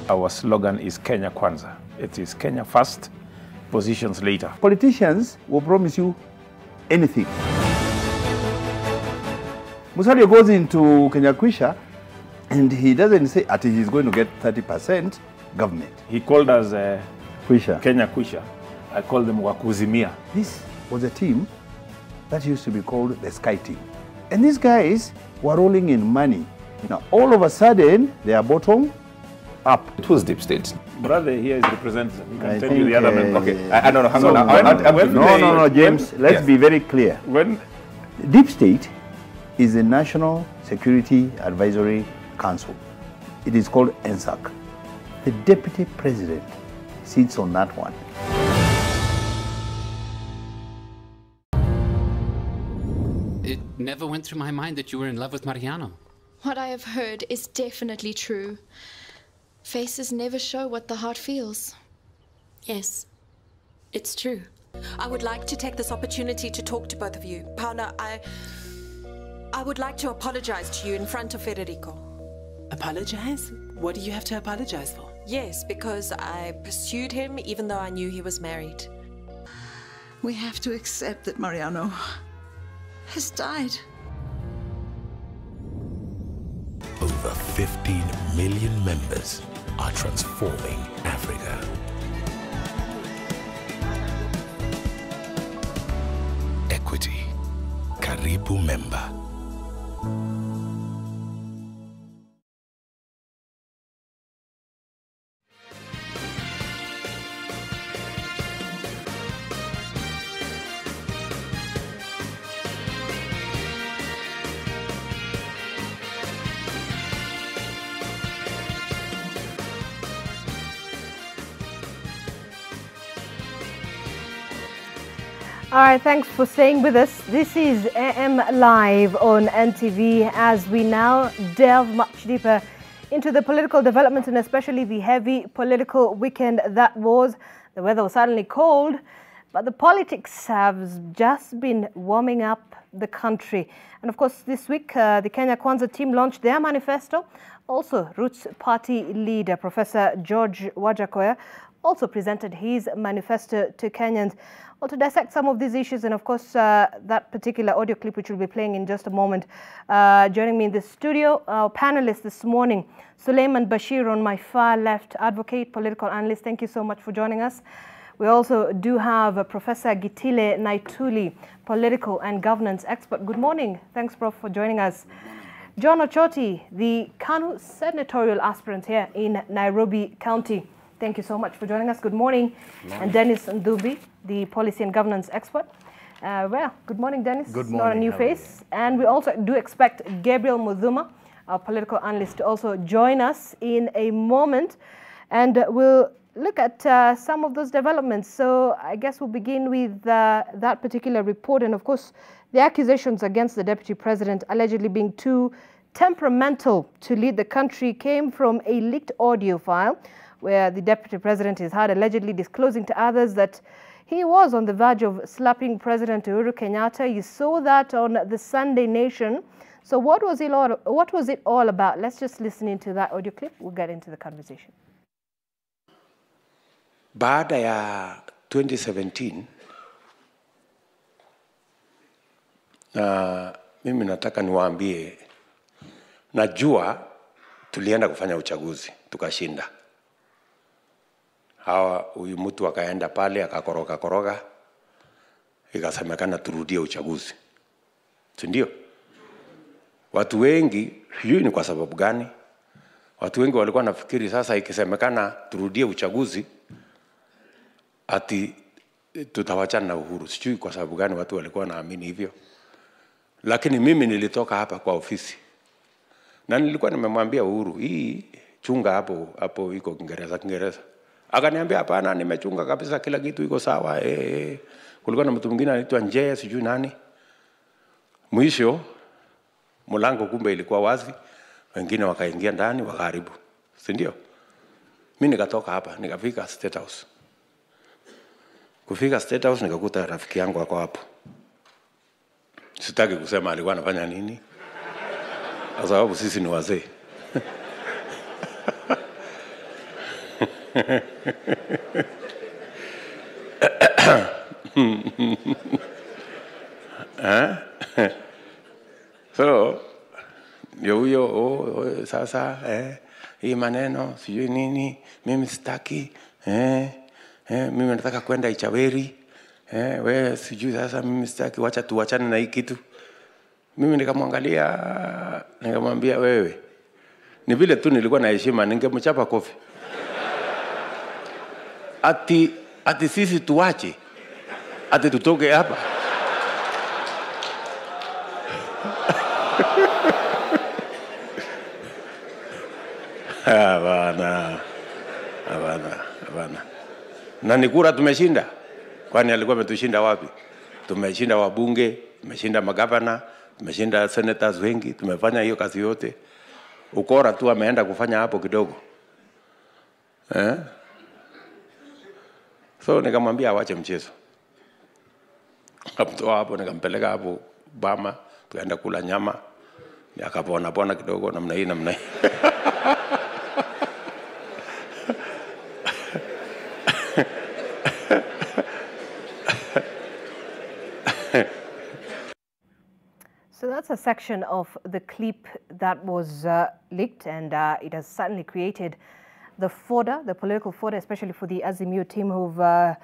Our slogan is Kenya Kwanza. It is Kenya first, positions later. Politicians will promise you anything. Musalia goes into Kenya Kwisha and he doesn't say that he's going to get 30% government. He called us Kwisha. Kenya Kwisha. I called them Wakuzimia. This was a team that used to be called the Sky Team. And these guys were rolling in money. Now all of a sudden they are bottom up. It was deep state. Brother here is representative. He can tell you the think, other member. Okay, I don't know. Hang on. No, James. Let's be very clear. When deep state is the National Security Advisory Council. It is called NSAC. The Deputy President sits on that one. It never went through my mind that you were in love with Mariano. What I have heard is definitely true. Faces never show what the heart feels. Yes, it's true. I would like to take this opportunity to talk to both of you. Paula, I would like to apologize to you in front of Federico. Apologize? What do you have to apologize for? Yes, because I pursued him even though I knew he was married. We have to accept that Mariano has died. Over 15 million members are transforming Africa. Equity. Karibu member. All right, thanks for staying with us. This is AM Live on NTV as we now delve much deeper into the political developments and especially the heavy political weekend that was. The weather was suddenly cold, but the politics have just been warming up the country. And of course, this week, the Kenya Kwanza team launched their manifesto. Also, Roots Party leader, Professor George Wajakoya, also presented his manifesto to Kenyans. Well, to dissect some of these issues and, of course, that particular audio clip which we'll be playing in just a moment. Joining me in the studio, our panelists this morning, Suleiman Bashir on my far left, advocate, political analyst. Thank you so much for joining us. We also do have Professor Gitile Naituli, political and governance expert. Good morning. Thanks, Prof, for joining us. John Ochoti, the KANU senatorial aspirant here in Nairobi County. Thank you so much for joining us. Good morning. And Dennis Ndubi, the policy and governance expert. Well, good morning, Dennis. Good morning. Not a new face. And we also do expect Gabriel Mudhuma, our political analyst, to also join us in a moment. And we'll look at some of those developments. So I guess we'll begin with that particular report. And of course, the accusations against the deputy president allegedly being too temperamental to lead the country came from a leaked audio file where the deputy president is heard allegedly disclosing to others that he was on the verge of slapping President Uhuru Kenyatta. You saw that on the Sunday Nation. So what was it all about? Let's just listen into that audio clip. We'll get into the conversation. Baada ya 2017 mimi nataka niwaambie, najua tulienda kufanya uchaguzi, tukashinda. Huyu mtu akaenda pale, akakoroga, ikasemekana turudie uchaguzi. Si ndio? Watu wengi, sijui ni kwa sababu gani, watu wengi walikuwa nafikiri sasa ikisemekana turudie uchaguzi, ati tutawachana na Uhuru. Sijui kwa sababu gani watu walikuwa naamini hivyo. Lakini mimi nilitoka hapa kwa ofisi, na nilikuwa nimemwambia Uhuru, hii chunga hapo iko Kiingereza. Akaniambia hapana, nimechunga kabisa, kila kitu iko sawa. Kulikuwa na mtu mwingine anaitwa Nje, sijui nani. Mwisho mlango kumbe ilikuwa wazi, wengine wakaingia ndani wakaharibu. Si ndio? Mimi nikatoka hapa, nikafika State House. Kufika State House nikakuta rafiki yangu wako hapo. Sitaki kusema alikuwa anafanya nini, kwa sababu sisi ni wazee. So ndio huyo sasa hii maneno sijui nini, mimi sitaki mimi nataka kwenda Ichaweri, wewe sijui sasa mimi sitaki, wacha tuachane na hii kitu. Mimi nikamwangalia, nikamwambia wewe, ni vile tu nilikuwa na heshima, ningemchapa kofi. Ati sisi tuache, ati tutoke hapa. Hapana. Na ni kura tumeshinda. Kwani alikuwa ametushinda wapi? Tumeshinda wabunge, tumeshinda magavana, tumeshinda senators wengi, tumefanya hiyo kazi yote. Ukora tu ameenda kufanya hapo kidogo. So nikamwambia awache mchezo. Hapo hapo nikampeleka hapo Bama, tukaenda kula nyama. Akapona kidogo namna hii. So that's a section of the clip that was leaked, and it has certainly created the fodder, the political fodder, especially for the Azimio team, who've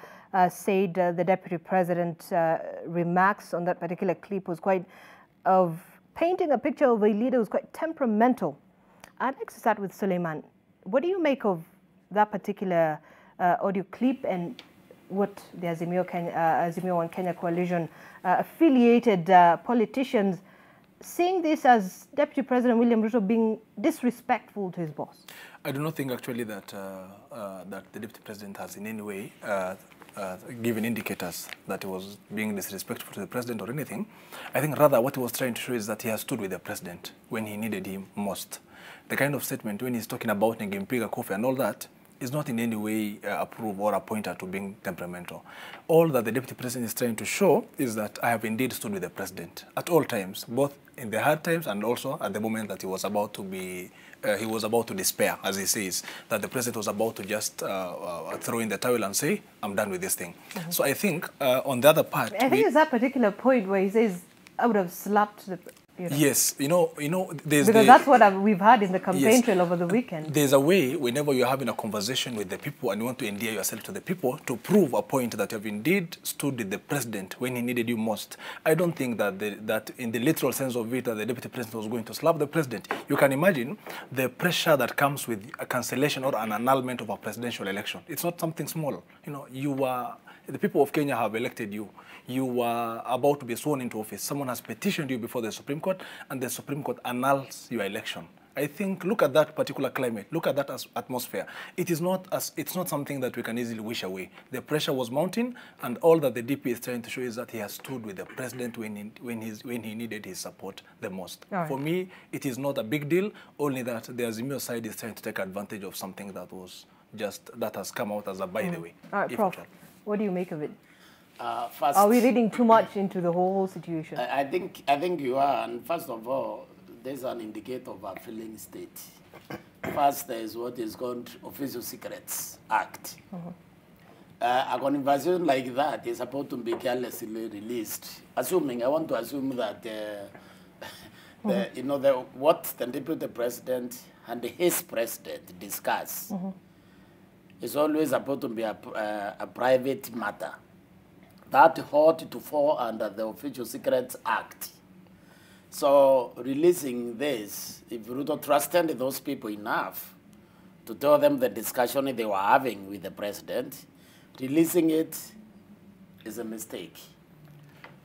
said the Deputy President's remarks on that particular clip was quite of painting a picture of a leader who's quite temperamental. I'd like to start with Suleiman. What do you make of that particular audio clip, and what the Azimio One Kenya coalition affiliated politicians seeing this as Deputy President William Ruto being disrespectful to his boss? I do not think actually that that the Deputy President has in any way given indicators that he was being disrespectful to the President or anything. I think rather what he was trying to show is that he has stood with the President when he needed him most. The kind of statement when he's talking about Ngempiga coffee and all that is not in any way a proof or a pointer to being temperamental. All that the Deputy President is trying to show is that I have indeed stood with the President at all times, both in the hard times and also at the moment that he was about to be, he was about to despair, as he says, that the President was about to just throw in the towel and say, I'm done with this thing. Mm-hmm. So I think on the other part... I think it's that particular point where he says, I would have slapped the... You know. Yes, you know, there's because that's what we've had in the campaign trail over the weekend. There's a way, whenever you're having a conversation with the people and you want to endear yourself to the people, to prove a point that you have indeed stood with the President when he needed you most. I don't think that that in the literal sense of it, that the Deputy President was going to slap the President. You can imagine the pressure that comes with a cancellation or an annulment of a presidential election. It's not something small. You know, the people of Kenya have elected you. You are about to be sworn into office. Someone has petitioned you before the Supreme Court, and the Supreme Court annuls your election. I think, look at that particular climate. Look at that atmosphere. It's not something that we can easily wish away. The pressure was mounting, and all that the DP is trying to show is that he has stood with the President when he needed his support the most. Right. For me, it is not a big deal, only that the Azimio side is trying to take advantage of something that has come out as a by the way. All right, Prof, what do you make of it? First, are we reading too much into the whole situation? I think you are. And first of all, there's an indicator of a failing state. First, there is what is called Official Secrets Act. A conversation like that is supposed to be carelessly released. I want to assume that what the Deputy President and his president discuss is always supposed to be a private matter. That ought to fall under the Official Secrets Act. So releasing this, if Ruto trusted those people enough to tell them the discussion they were having with the president, releasing it is a mistake.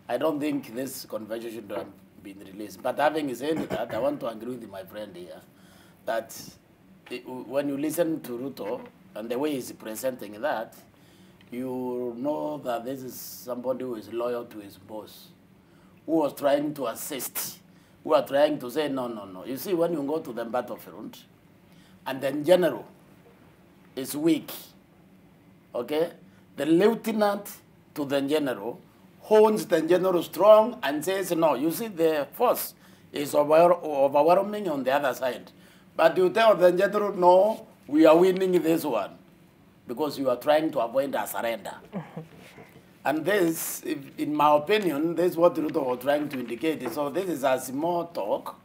I don't think this conversation should have been released. But having said that, I want to agree with my friend here that when you listen to Ruto and the way he's presenting that, you know that this is somebody who is loyal to his boss, who was trying to assist, who are trying to say, no, no, no. You see, when you go to the battlefront, and the general is weak, okay? The lieutenant to the general holds the general strong and says, no, you see, the force is overwhelming on the other side. But you tell the general, no, we are winning this one, because you are trying to avoid a surrender. And this, in my opinion, this is what Ruto was trying to indicate. So this is a small talk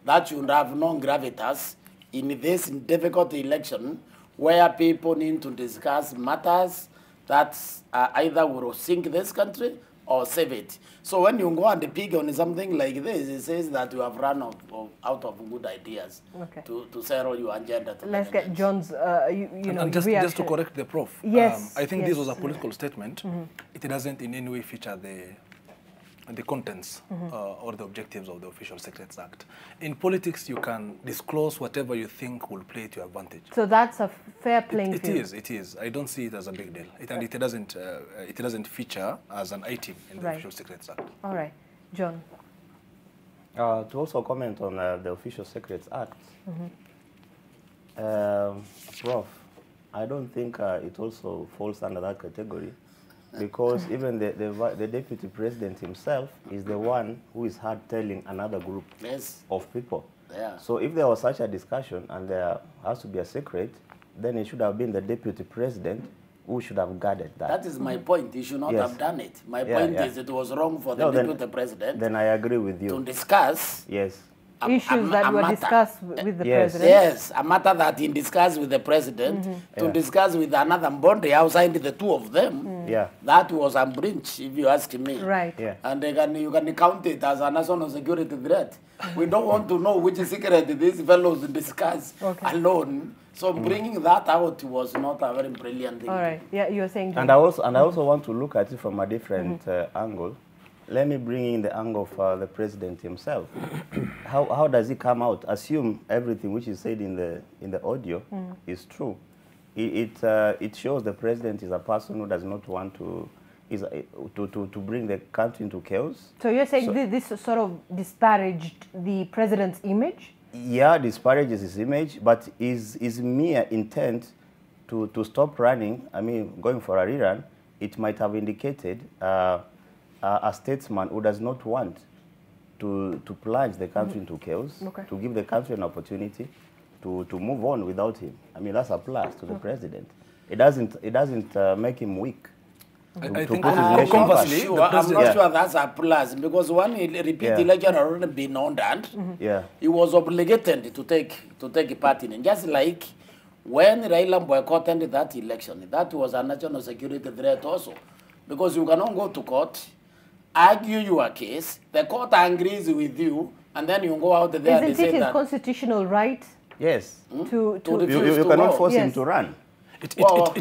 that should have no gravitas in this difficult election where people need to discuss matters that either will sink this country or save it. So when you go and pick on something like this, it says that you have run out of good ideas to settle your agenda. Let's get John's, just to correct the prof. Yes. I think this was a political statement. It doesn't in any way feature the contents or the objectives of the Official Secrets Act. In politics, you can disclose whatever you think will play to your advantage. So that's a fair playing field. It is. I don't see it as a big deal. It doesn't feature as an item in the Official Secrets Act. All right. John. To also comment on the Official Secrets Act, Prof, I don't think it also falls under that category, because even the deputy president himself is the one who is hard telling another group of people. Yeah. So if there was such a discussion and there has to be a secret, then it should have been the deputy president who should have guarded that. That is my point. He should not have done it. My point is it was wrong for the deputy president. Then I agree with you. To discuss issues that were discussed with the president. Yes, a matter that he discussed with the president, to discuss with another body outside the two of them. That was a breach, if you ask me. Right. And you can count it as a national security threat. We don't want to know which secret these fellows discuss alone. So bringing that out was not a very brilliant thing. All right. Yeah, you were saying. And I also want to look at it from a different angle. Let me bring in the angle of the president himself. How does he come out? Assume everything which is said in the audio is true. It shows the president is a person who does not want to bring the country into chaos. So you're saying this sort of disparaged the president's image? Yeah, disparages his image, but his mere intent to stop running, I mean, going for a rerun, it might have indicated a statesman who does not want to plunge the country into chaos, to give the country an opportunity to move on without him. I mean, that's a plus to the president. It doesn't make him weak. I think conversely, I'm not sure that's a plus, because when he repeat election already been on that, he was obligated to take part in it. Just like when Raila boycotted that election, that was a national security threat also, because you cannot go to court, argue your case, the court agrees with you, and then you go out there and say that. Isn't it his constitutional right? Yes. To you cannot force him to run. It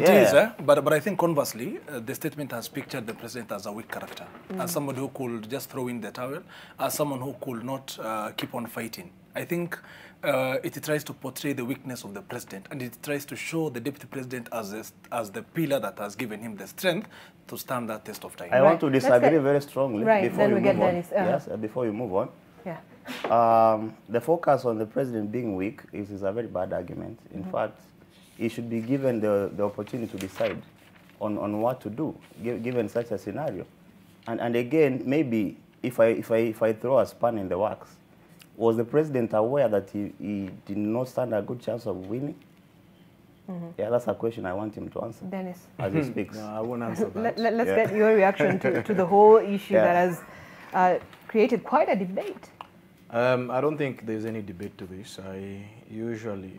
is, but I think conversely, the statement has pictured the president as a weak character, as somebody who could just throw in the towel, as someone who could not keep on fighting. I think it tries to portray the weakness of the president, and it tries to show the deputy president as the pillar that has given him the strength to stand that test of time. I want to disagree very strongly before you move on. Yes, before you move on. Yeah. The focus on the president being weak is a very bad argument. In fact, he should be given the opportunity to decide on what to do, given such a scenario. And again, maybe if I throw a span in the works, was the president aware that he did not stand a good chance of winning? Yeah, that's a question I want him to answer. Dennis. As he speaks. No, I won't answer that. Let's get your reaction to the whole issue that has created quite a debate. I don't think there's any debate to this. I usually,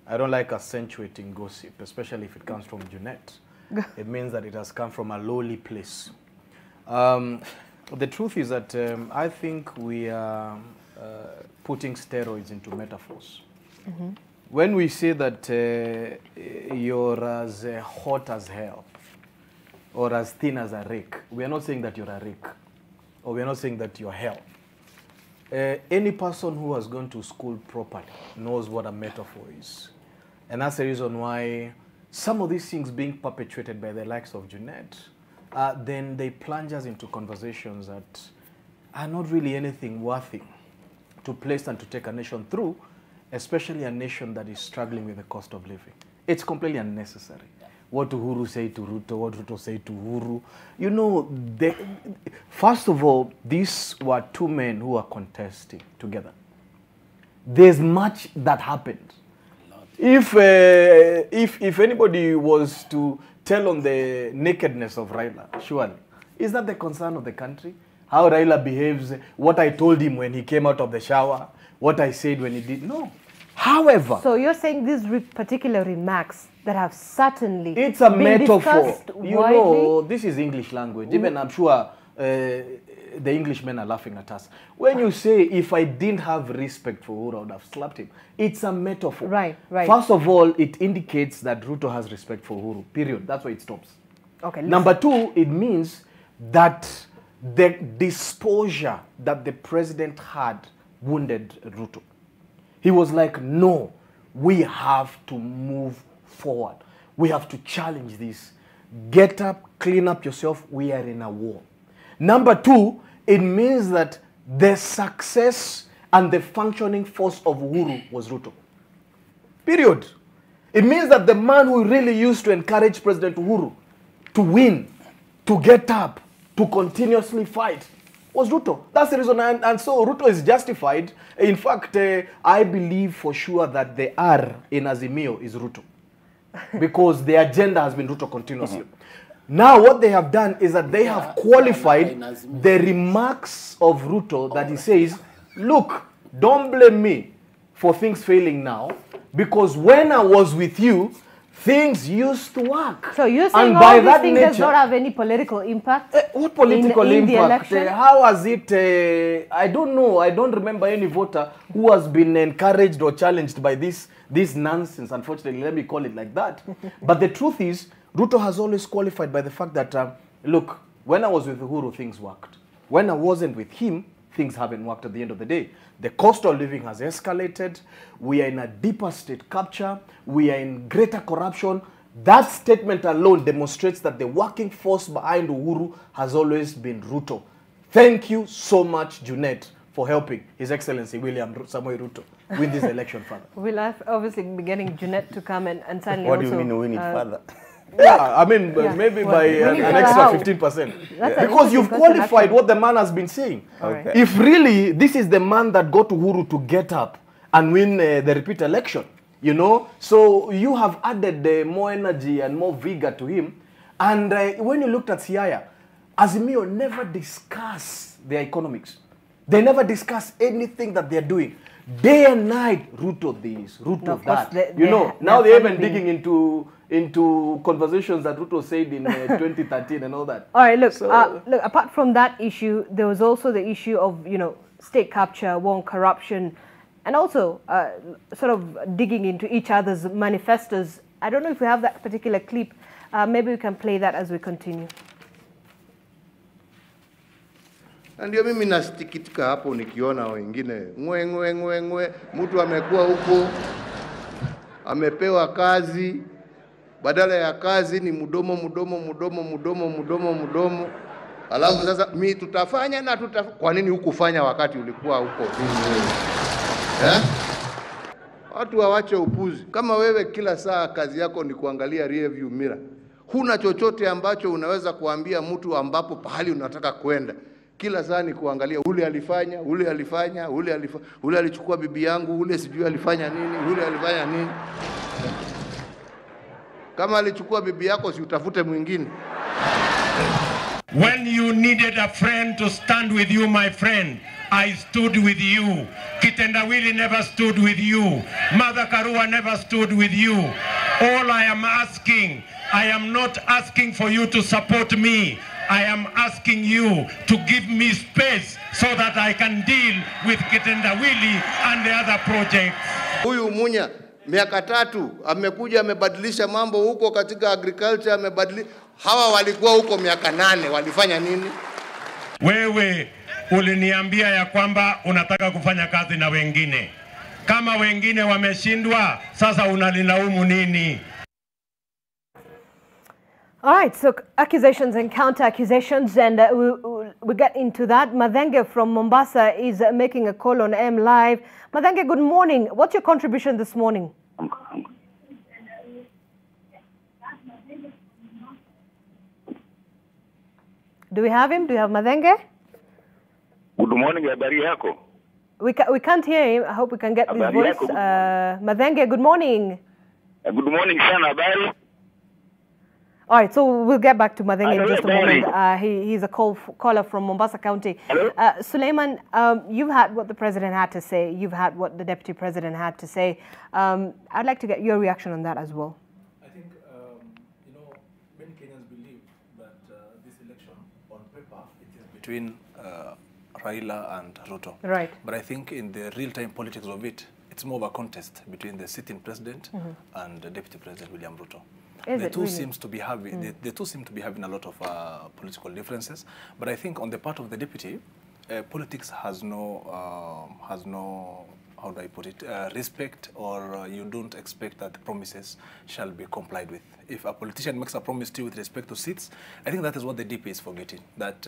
I don't like accentuating gossip, especially if it comes from Jeanette. It means that it has come from a lowly place. The truth is that I think we are putting steroids into metaphors. When we say that you're as hot as hell or as thin as a rake, we are not saying that you're a rake, or we are not saying that you're hell. Any person who has gone to school properly knows what a metaphor is. And that's the reason why some of these things being perpetuated by the likes of Jeanette, then they plunge us into conversations that are not really anything worthy to place and to take a nation through, especially a nation that is struggling with the cost of living. It's completely unnecessary. What Uhuru say to Ruto, what Ruto say to Uhuru. You know, first of all, these were two men who are contesting together. There's much that happened. If anybody was to tell on the nakedness of Raila, surely, is that the concern of the country? How Raila behaves, what I told him when he came out of the shower, what I said when he did, no. However, so you're saying these particular remarks that have certainly it's a been metaphor. You widely? know, this is English language. Even I'm sure the Englishmen are laughing at us. When you say, if I didn't have respect for Uhuru, I would have slapped him. It's a metaphor. Right, right. First of all, it indicates that Ruto has respect for Uhuru, period. That's why it stops. Okay. Number two, it means that the disposure that the president had wounded Ruto. He was like, no, we have to move forward. We have to challenge this. Get up, clean up yourself. We are in a war. Number two, it means that the success and the functioning force of Uhuru was Ruto. Period. It means that the man who really used to encourage President Uhuru to win, to get up, to continuously fight, was Ruto. That's the reason, and so Ruto is justified. In fact, I believe for sure that the R in Azimio is Ruto, because the agenda has been Ruto continuously. Now what they have done is that they have qualified the remarks of Ruto that he says, look, don't blame me for things failing now, because when I was with you, things used to work. So you're saying all these things does not have any political impact? What political in impact? the election? How has it, I don't know, I don't remember any voter who has been encouraged or challenged by this nonsense, unfortunately, let me call it like that. But the truth is, Ruto has always qualified by the fact that, look, when I was with Uhuru, things worked. When I wasn't with him, things haven't worked at the end of the day. The cost of living has escalated. We are in a deeper state capture. We are in greater corruption. That statement alone demonstrates that the working force behind Uhuru has always been Ruto. Thank you so much, Jeanette, for helping His Excellency William Samoei Ruto win this election further. We'll obviously be getting Jeanette to come and suddenly What also... do you mean win it further? Yeah, I mean, maybe by an extra 15%. Because you've qualified what the man has been saying. Okay. If really this is the man that got Uhuru to get up and win the repeat election, you know, so you have added more energy and more vigor to him. And when you looked at Siaya, Azimio never discuss their economics. They never discuss anything that they're doing. Day and night, Ruto this, Ruto that. You know, now they're even digging into conversations that Ruto said in 2013 and all that. All right, look, So, look, apart from that issue, there was also the issue of, you know, state capture, war on corruption, and also sort of digging into each other's manifestos. I don't know if we have that particular clip. Maybe we can play that as we continue. Na ndio mimi nasikitika hapo nikiona wengine ngwe mtu amekuwa huko amepewa kazi, badala ya kazi ni mdomo. Alafu sasa mimi tutafanya na kwa nini hukufanya wakati ulikuwa huko? Watu wawache upuzi. Kama wewe kila saa kazi yako ni kuangalia rearview mirror, huna chochote ambacho unaweza kuambia mtu ambapo pahali unataka kwenda. Kila saa ni kuangalia ule alifanya, ule alichukua bibi yangu, ule sijui alifanya nini, ule alifanya nini. Kama alichukua bibi yako, si utafute mwingine. When you needed a friend to stand with you, my friend, I stood with you. Kitendawili never stood with you. Mother Karua never stood with you. All I am asking, I am not asking for you to support me. I am asking you to give me space so that I can deal with Kitendawili and the other projects. Huyu Munya miaka 3 amekuja amebadilisha mambo huko katika agriculture amebadilisha. Hawa walikuwa huko miaka 8 walifanya nini? Wewe uliniambia ya kwamba unataka kufanya kazi na wengine. Kama wengine wameshindwa, sasa unalilaumu nini? All right, so accusations and counter-accusations, and we'll get into that. Madhenge from Mombasa is making a call on M Live. Madhenge, good morning. What's your contribution this morning? Do we have him? Do you have Madhenge? Good morning, habari yako? We can't hear him. I hope we can get his voice. Madhenge, good morning. Good morning, sana, habari? All right, so we'll get back to Madhenge in just a moment. He's a caller from Mombasa County. Suleiman, you've had what the president had to say. You've had what the deputy president had to say. I'd like to get your reaction on that as well. I think, you know, many Kenyans believe that this election, on paper, it is between Raila and Ruto. Right. But I think in the real-time politics of it, it's more of a contest between the sitting president and the deputy president, William Ruto. The two seems to be having the two seem to be having a lot of political differences, but I think on the part of the deputy, politics has no how do I put it, respect, or you don't expect that the promises shall be complied with. If a politician makes a promise to you with respect to seats, I think that is what the DP is forgetting, that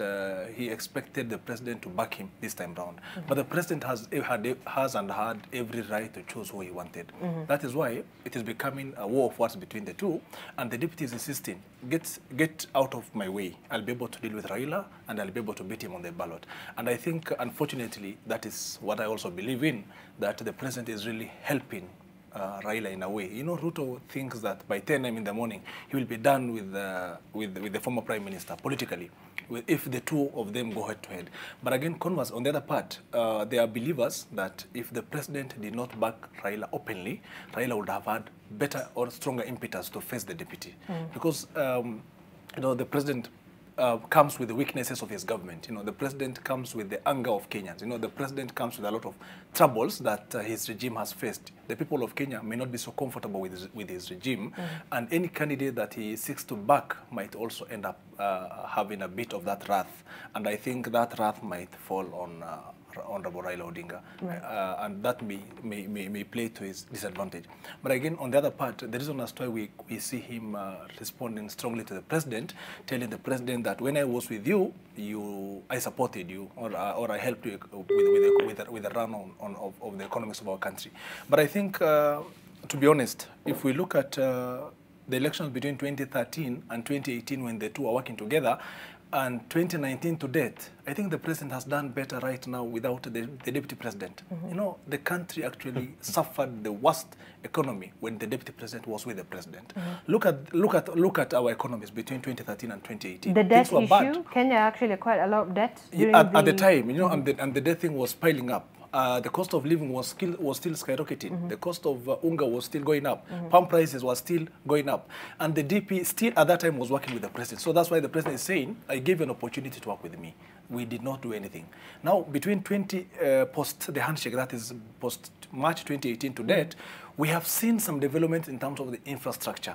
he expected the president to back him this time round. But the president has and had every right to choose who he wanted. That is why it is becoming a war of words between the two, and the deputy is insisting, get out of my way. I'll be able to deal with Raila, and I'll be able to beat him on the ballot. And I think, unfortunately, that is what I also believe in, that the president is really helping Raila in a way. You know, Ruto thinks that by 10 a.m. in the morning, he will be done with the former prime minister politically, if the two of them go head to head. But again, converse, on the other part, there are believers that if the president did not back Raila openly, Raila would have had better or stronger impetus to face the deputy. Because, you know, the president comes with the weaknesses of his government. You know, the president comes with the anger of Kenyans. You know, the president comes with a lot of troubles that his regime has faced. The people of Kenya may not be so comfortable with his regime, and any candidate that he seeks to back might also end up having a bit of that wrath. And I think that wrath might fall on Honorable Raila Odinga, and that may play to his disadvantage. But again, on the other part, the reason as to why we see him responding strongly to the president, telling the president that when I was with you, I supported you, or I helped you with the run of the economics of our country. But I think, to be honest, if we look at the elections between 2013 and 2018, when the two are working together, and 2019 to date, I think the president has done better right now without the deputy president. You know, the country actually suffered the worst economy when the deputy president was with the president. Look at our economies between 2013 and 2018. The debt issue, bad. Kenya actually acquired a lot of debt at the time, you know, and the debt thing was piling up. The cost of living was still skyrocketing. The cost of unga was still going up. Palm prices were still going up. And the DP still at that time was working with the president. So that's why the president is saying, I gave you an opportunity to work with me. We did not do anything. Now, between post the handshake, that is post March 2018 to date, we have seen some development in terms of the infrastructure.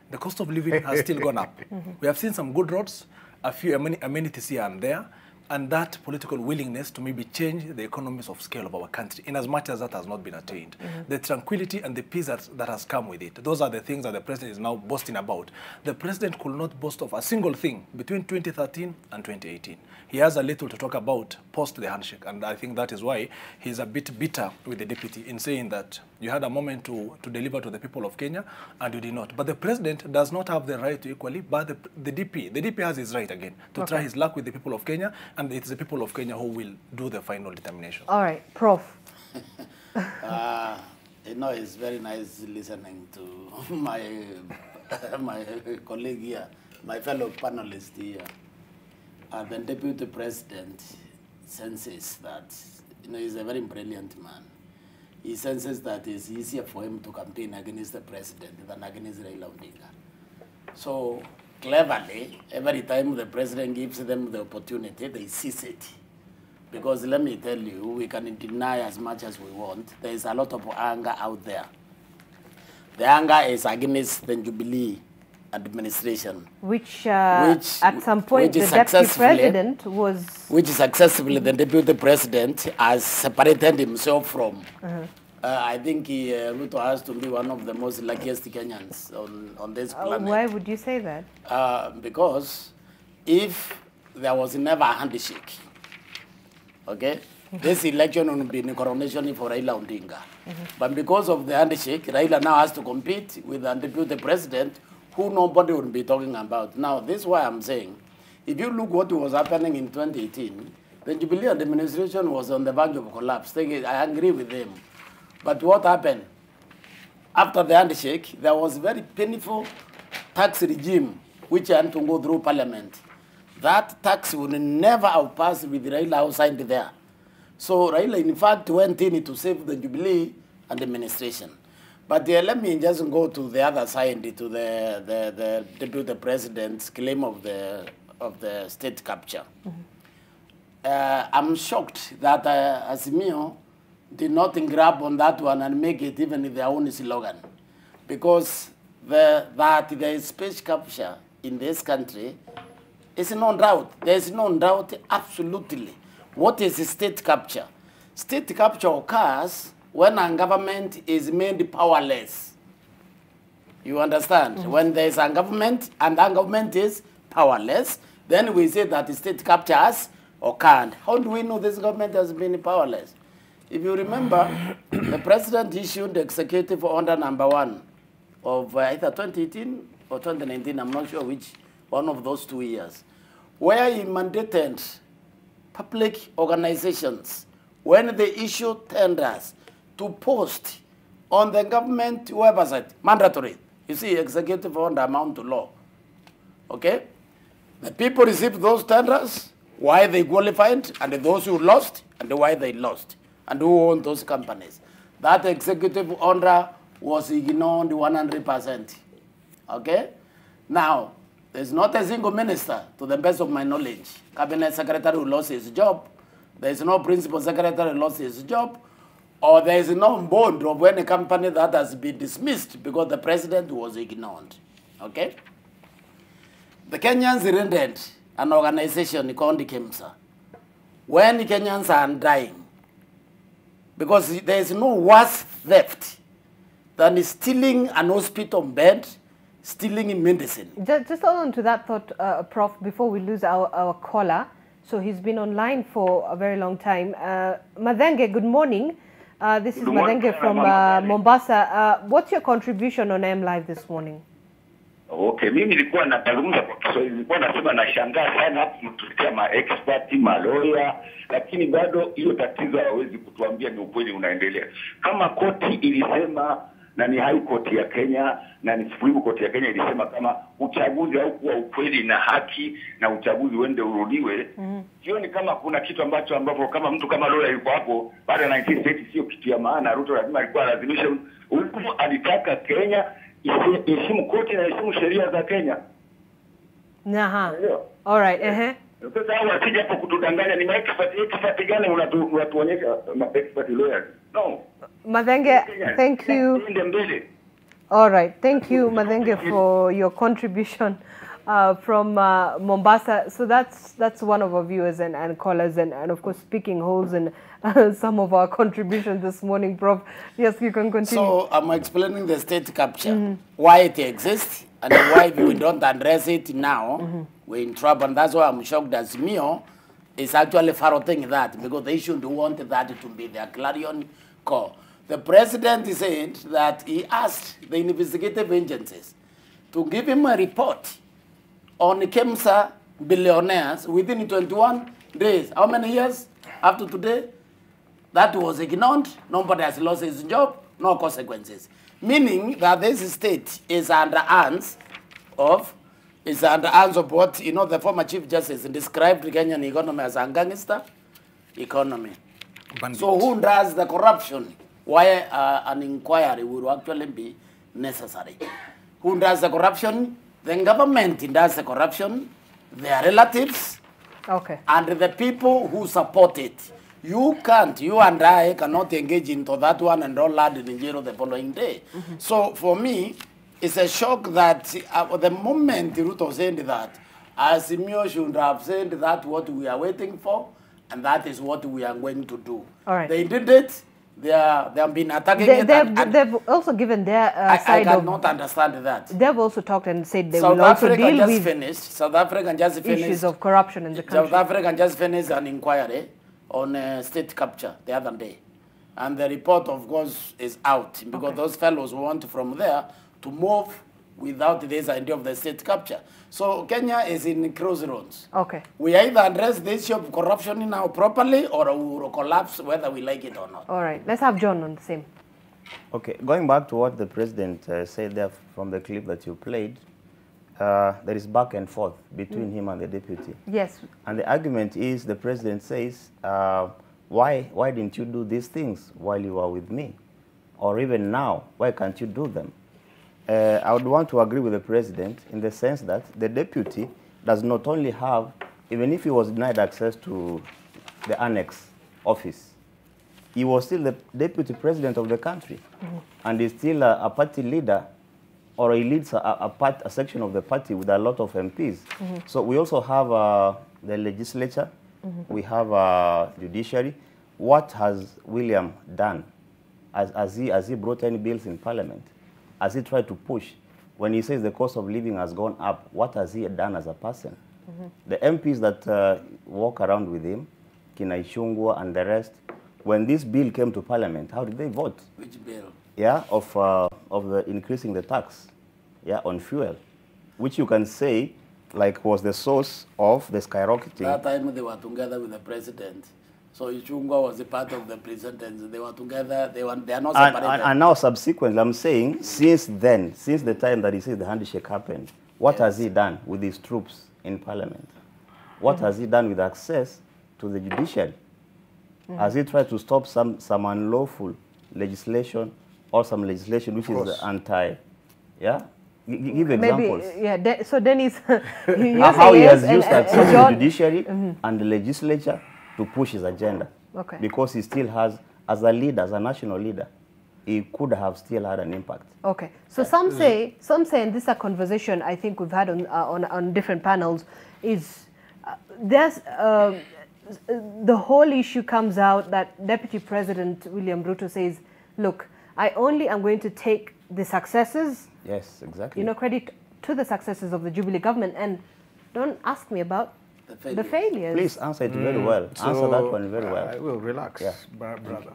The cost of living has still gone up. We have seen some good roads, a few amenities here and there, and that political willingness to maybe change the economies of scale of our country, in as much as that has not been attained. The tranquility and the peace that has come with it, those are the things that the president is now boasting about. The president could not boast of a single thing between 2013 and 2018. He has a little to talk about post the handshake, and I think that is why he's a bit bitter with the deputy in saying that you had a moment to deliver to the people of Kenya, and you did not. But the president does not have the right to equally, but the DP has his right again to try his luck with the people of Kenya, and it's the people of Kenya who will do the final determination. All right, Prof. You know, it's very nice listening to my colleague here, my fellow panelist here. The deputy president senses that, he's a very brilliant man. He senses that it's easier for him to campaign against the president than against Raila Odinga. So cleverly, every time the president gives them the opportunity, they seize it. Because let me tell you, we can deny as much as we want. There is a lot of anger out there. The anger is against the Jubilee administration. Which at some point the deputy president was... Which successfully the deputy president has separated himself from. I think Ruto has to be one of the most luckiest Kenyans on this planet. Why would you say that? Because if there was never a handshake, okay, this election would be a coronation for Raila Odinga. But because of the handshake, Raila now has to compete with the deputy president who nobody would be talking about. Now, this is why I'm saying, if you look what was happening in 2018, the Jubilee administration was on the verge of collapse. I agree with them. But what happened? After the handshake, there was very painful tax regime which had to go through parliament. That tax would never have passed with Raila outside there. So Raila, in fact, went in to save the Jubilee and the administration. But let me just go to the other side, to the deputy president's claim of the state capture. I'm shocked that Azimio did not grab on that one and make it even their own slogan. Because that there is state capture in this country is no doubt. There is no doubt absolutely. What is state capture? State capture occurs when a government is made powerless. You understand? When there is a government and that government is powerless, then we say that state capture has occurred. How do we know this government has been powerless? If you remember, the president issued the executive order #1 of either 2018 or 2019, I'm not sure which one of those 2 years, where he mandated public organizations, when they issue tenders, to post on the government website, mandatory. You see, executive order amount to law. Okay? The people received those tenders, why they qualified, and those who lost, and why they lost, and who owned those companies. That executive order was ignored 100%. Okay? Now, there's not a single minister, to the best of my knowledge, cabinet secretary who lost his job, there's no principal secretary who lost his job, or there is no board of any company that has been dismissed because the president was ignored. Okay? The Kenyans rendered an organization called KEMSA. When Kenyans are dying, because there is no worse theft than stealing an hospital bed, stealing medicine. Just hold on to that thought, Prof, before we lose our caller. So he's been online for a very long time. Madenge, good morning. This is Madenge from Mombasa. What's your contribution on M Live this morning? Okay, mimi nilikuwa nazungumza kwa Kiswahili, nilikuwa nasema nashangaa sana hapo mtusikia ma-expert, ma-lawyer, lakini bado hiyo tatizo hawezi kutuambia ni ukweli unaendelea. Kama koti ilisema, na ni high court ya Kenya, na ni Supreme Court ya Kenya ilisema kama uchaguzi haukuwa ukweli na haki, na uchaguzi uende urudiwe, sioni kama kuna kitu ambapo kama mtu kama lawyer yuko hapo, baada ya 1980 sio kitu ya maana. Ruto lazima alikuwa lazimisha, Uhuru alitaka Kenya iheshimu koti na iheshimu sheria za Kenya. Aha. All right. Sasa hao wasije hapo kutudanganya, ni expert gani unatuonyesha expert lawyers? No. Madenge, thank you. All right. Thank you, Madenge, for your contribution from Mombasa. So that's one of our viewers and callers, and of course speaking holes in some of our contributions this morning, Prof. Yes, you can continue. So I'm explaining the state capture, why it exists, and why we don't address it now, we're in trouble. And that's why I'm shocked that Smio is actually ferreting that, because they should want that to be their clarion call. The president said that he asked the investigative agencies to give him a report on KEMSA billionaires within 21 days. How many years after today? That was ignored. Nobody has lost his job, no consequences. Meaning that this state is under hands of what, the former Chief Justice described the Kenyan economy as a gangster. economy. Bandit. So who does the corruption? Why an inquiry would actually be necessary? Who does the corruption? The government does the corruption, their relatives, and the people who support it. You and I cannot engage into that one and all land in jail the following day. So for me, it's a shock that the moment Ruto said that, Asimio should have said that what we are waiting for, and that is what we are going to do. All right. They did it. They have been attacking it. They've also given their side I of... cannot understand that. They've also talked and said they South will also Africa deal just with finished. South Africa just finished issues of corruption in the country. South Africa just finished an inquiry on state capture the other day. And the report, of course, is out because those fellows want from there to move without this idea of the state capture. So Kenya is in crossroads. We either address the issue of corruption now properly or we will collapse whether we like it or not. All right, let's have John on the same. Okay, going back to what the president said there from the clip that you played, there is back and forth between him and the deputy. Yes. And the argument is the president says, why didn't you do these things while you were with me? Or even now, why can't you do them? I would want to agree with the president in the sense that the deputy does not only have, even if he was denied access to the annex office, he was still the deputy president of the country, and he's still a party leader, or he leads a section of the party with a lot of MPs. So we also have the legislature, we have judiciary. What has William done? Has he brought any bills in parliament? Has he tried to push? When he says the cost of living has gone up, what has he done as a person? The MPs that walk around with him, Kina Ichung'wah and the rest, when this bill came to parliament, how did they vote? Which bill? Yeah, of the increasing the tax, yeah, on fuel, which you can say like was the source of the skyrocketing. That time they were together with the president. So Ichung'wah was a part of the president. They were together. They are not separated. And now subsequently, I'm saying, since then, since the time that he says the handshake happened, what has he done with his troops in parliament? What has he done with access to the judiciary? Has he tried to stop some unlawful legislation or some legislation which is anti, yeah? Give examples. Maybe, yeah. So Dennis, how he has used access to the judiciary and the legislature to push his agenda. Because he still has, as a leader, as a national leader, he could have still had an impact. Okay. So some say, and this is a conversation I think we've had on different panels, is there's the whole issue comes out that Deputy President William Ruto says, look, I only am going to take the successes. Yes, exactly. You know, credit to the successes of the Jubilee government, and don't ask me about the failures. Please answer it very well. Answer that one very well. I will relax, brother.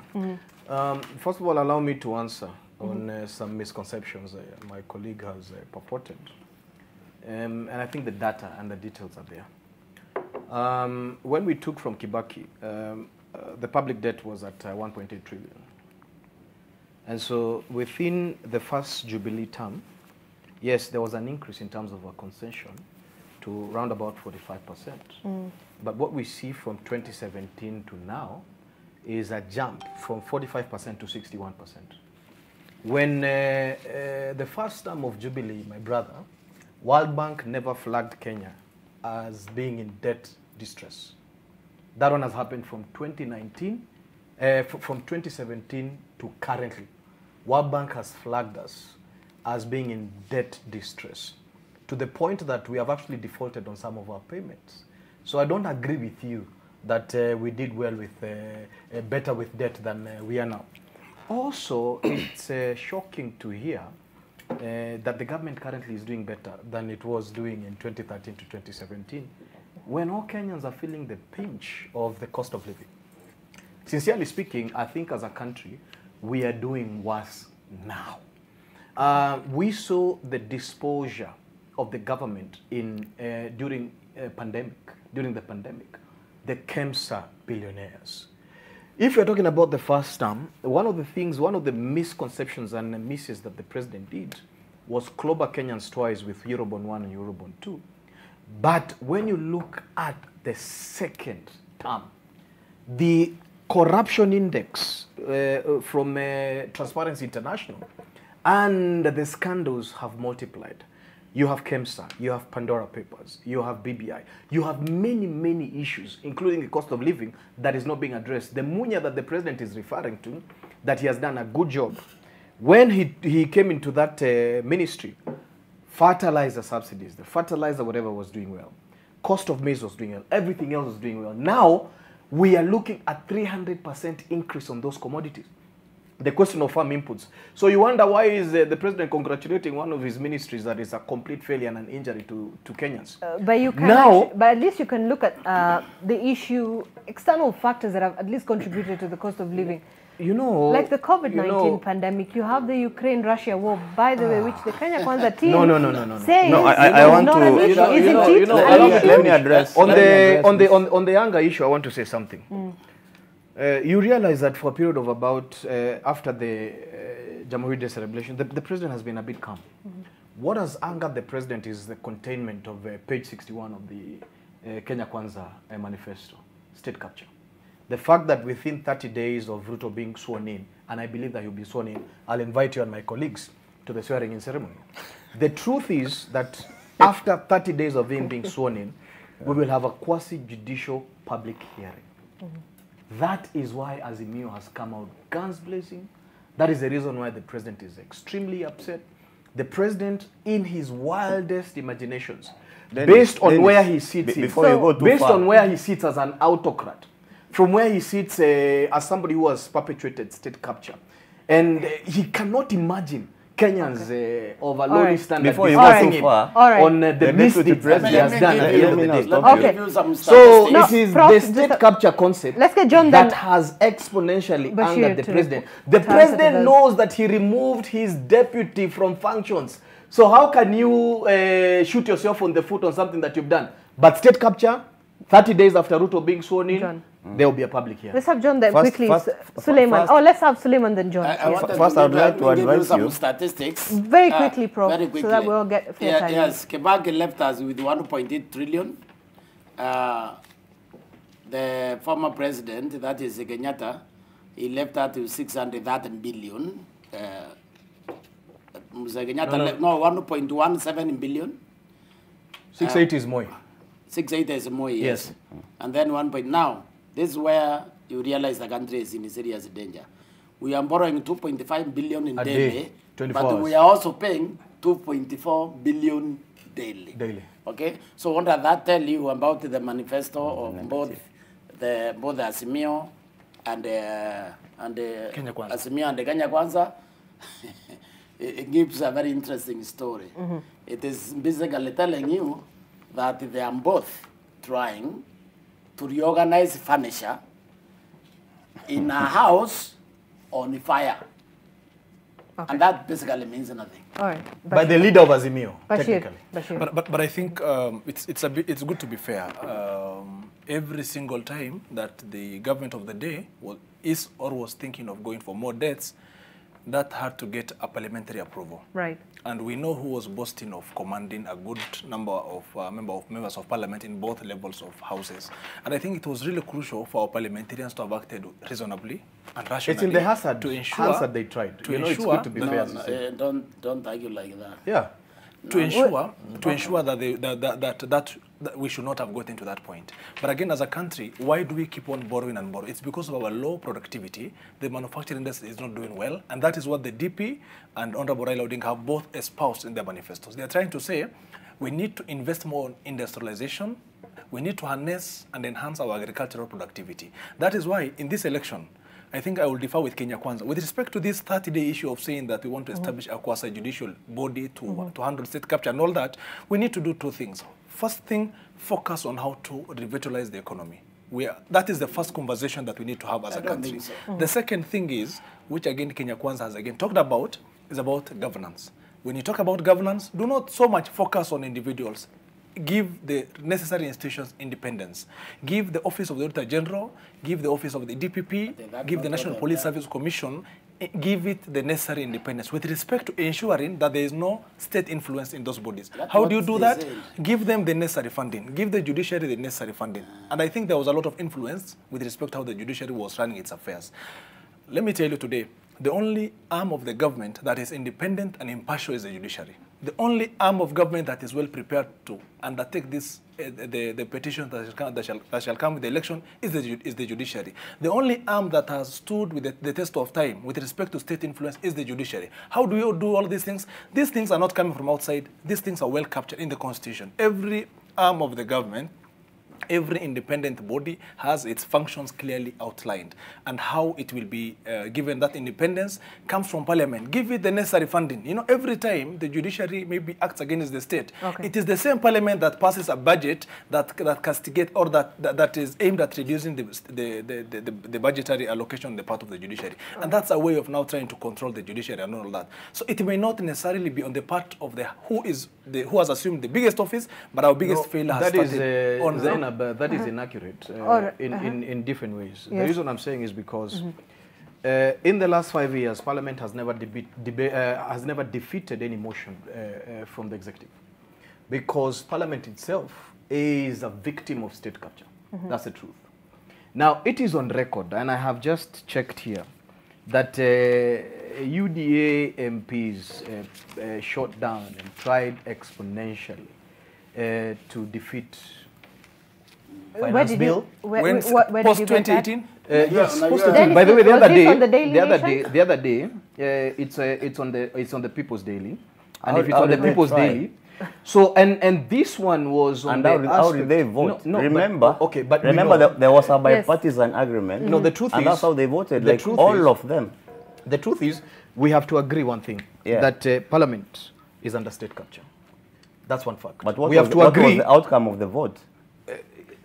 First of all, allow me to answer on some misconceptions my colleague has purported. And I think the data and the details are there. When we took from Kibaki, the public debt was at 1.8 trillion. And so within the first Jubilee term, yes, there was an increase in terms of a concession to round about 45%. But what we see from 2017 to now is a jump from 45% to 61%. When the first term of Jubilee, my brother, World Bank never flagged Kenya as being in debt distress. That one has happened from 2019, from 2017 to currently. World Bank has flagged us as being in debt distress, to the point that we have actually defaulted on some of our payments. So I don't agree with you that we did well with better with debt than we are now. Also, it's shocking to hear that the government currently is doing better than it was doing in 2013 to 2017, when all Kenyans are feeling the pinch of the cost of living. Sincerely speaking, I think as a country, we are doing worse now. We saw the disposure of the government in during the pandemic, the KEMSA billionaires. If you're talking about the first term, one of the misconceptions and misses that the president did was clobber Kenyans twice with Eurobond 1 and Eurobond 2. But when you look at the second term, The corruption index from Transparency International and the scandals have multiplied. You have KEMSA, you have Pandora Papers, you have BBI, you have many, many issues, including the cost of living that is not being addressed. The Munya that the president is referring to, that he has done a good job. When he came into that ministry, fertilizer subsidies, the fertilizer, whatever was doing well. Cost of maize was doing well. Everything else was doing well. Now, we are looking at 300% increase on those commodities. The question of farm inputs. So you wonder why is the president congratulating one of his ministries that is a complete failure and an injury to Kenyans? But you can now, but at least you can look at the issue, external factors that have at least contributed to the cost of living. You know, like the COVID-19 pandemic, you have the Ukraine-Russia war, by the way, which the Kenya Kwanza team says I want to, let me address. On the anger issue, I want to say something. You realize that for a period of about, after the Jamhuri Day celebration, the president has been a bit calm. What has angered the president is the containment of page 61 of the Kenya Kwanza manifesto, state capture. The fact that within 30 days of Ruto being sworn in, and I believe that he'll be sworn in, I'll invite you and my colleagues to the swearing-in ceremony. The truth is that after 30 days of him being sworn in, we will have a quasi-judicial public hearing. That is why Azimio has come out guns blazing. That is the reason why the president is extremely upset. The president, in his wildest imaginations, based on where he sits, based on where he sits as an autocrat, from where he sits as somebody who has perpetrated state capture, and he cannot imagine Kenyans overloading standards before you go too far on the misdeeds that he has done at the end of the day. So it is the state capture concept that has exponentially angered the president. The president knows that he removed his deputy from functions. So how can you shoot yourself on the foot on something that you've done? But state capture, 30 days after Ruto being sworn in, there will be a public hearing. Let's have John then quickly. Suleiman. Let's have Suleiman then John. First, I'd like to advise you some statistics. Very quickly, Prof. Very quickly. So that we all get fair time. Yes, Kibaki left us with 1.8 trillion. The former president, that is Kenyatta, he left us with 630 billion. Kenyatta no, 1.17 billion. 680 is Moi. 680 is Moi, yes. And then 1 point. Now, this is where you realize the country is in serious danger. We are borrowing 2.5 billion in daily, but we are also paying 2.4 billion daily. Okay? So what does that tell you about the manifesto of both the Azimio and Azimio and the Kenya Kwanza? It gives a very interesting story. It is basically telling you that they are both trying to reorganize furniture in a house on fire. And that basically means nothing. All right. By the leader of Azimio, technically. But I think it's good to be fair. Every single time that the government of the day is or was thinking of going for more debts, that had to get a parliamentary approval. Right. And we know who was boasting of commanding a good number of members of parliament in both levels of houses. And I think it was really crucial for our parliamentarians to have acted reasonably and rationally. It's in the hazard to ensure that they tried. To ensure, it's good to be fair. Don't argue like that. Yeah. To ensure that we should not have gotten to that point. But again, as a country, why do we keep on borrowing and borrowing? It's because of our low productivity. The manufacturing industry is not doing well, and that is what the DP and Honorable Raila Odinga have both espoused in their manifestos. They are trying to say we need to invest more in industrialization. We need to harness and enhance our agricultural productivity. That is why in this election, I think I will differ with Kenya Kwanza. With respect to this 30-day issue of saying that we want to establish a quasi-judicial body to handle state capture and all that, we need to do two things. First thing, focus on how to revitalize the economy. That is the first conversation that we need to have as a country. So. The second thing is, which again Kenya Kwanza has again talked about, is about governance. When you talk about governance, do not so much focus on individuals. Give the necessary institutions independence. Give the Office of the Auditor General, give the Office of the DPP, give the National Police Service Commission give it the necessary independence with respect to ensuring that there is no state influence in those bodies. That's How do you what do they that? said. Give them the necessary funding. Give the judiciary the necessary funding. And I think there was a lot of influence with respect to how the judiciary was running its affairs. Let me tell you today, the only arm of the government that is independent and impartial is the judiciary. The only arm of government that is well prepared to undertake this, the petition that shall come with the election is the judiciary. The only arm that has stood with the test of time with respect to state influence is the judiciary. How do you do all these things? These things are not coming from outside. These things are well captured in the Constitution. Every arm of the government, every independent body has its functions clearly outlined, and how it will be given that independence comes from Parliament. Give it the necessary funding. You know, every time the judiciary maybe acts against the state, it is the same Parliament that passes a budget that castigates or that is aimed at reducing the budgetary allocation on the part of the judiciary. And that's a way of now trying to control the judiciary and all that. So it may not necessarily be on the part of who has assumed the biggest office, but our biggest failure has started on that is inaccurate in different ways. Yes. The reason I'm saying is because in the last 5 years, Parliament has never defeated any motion from the executive, because Parliament itself is a victim of state capture. That's the truth. Now, it is on record, and I have just checked here, that UDA MPs shot down and tried exponentially to defeat finance bill. Where did you get that? Post-2018? Yes, No, post-2018. By the way, the other day, it's on the People's Daily. And if it's on the People's Daily, so and this one was on how did they vote? Remember, there was a bipartisan agreement. No, the truth is, and that's how they voted. Like all of them. The truth is, we have to agree one thing: that Parliament is under state capture. That's one fact. But what we have to agree. What was the outcome of the vote?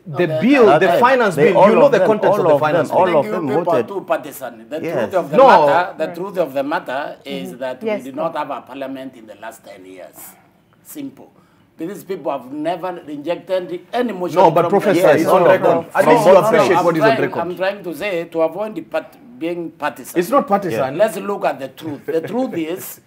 The bill, the finance bill, you know the contents of the finance bill. All of them voted. Too partisan. The truth of the matter is that we did not have a parliament in the last 10 years. Simple. These people have never rejected any motion. No, but Professor, it's on record. At least you appreciate what is on record. I'm trying to say, to avoid being partisan. It's not partisan. Let's look at the truth. The truth is,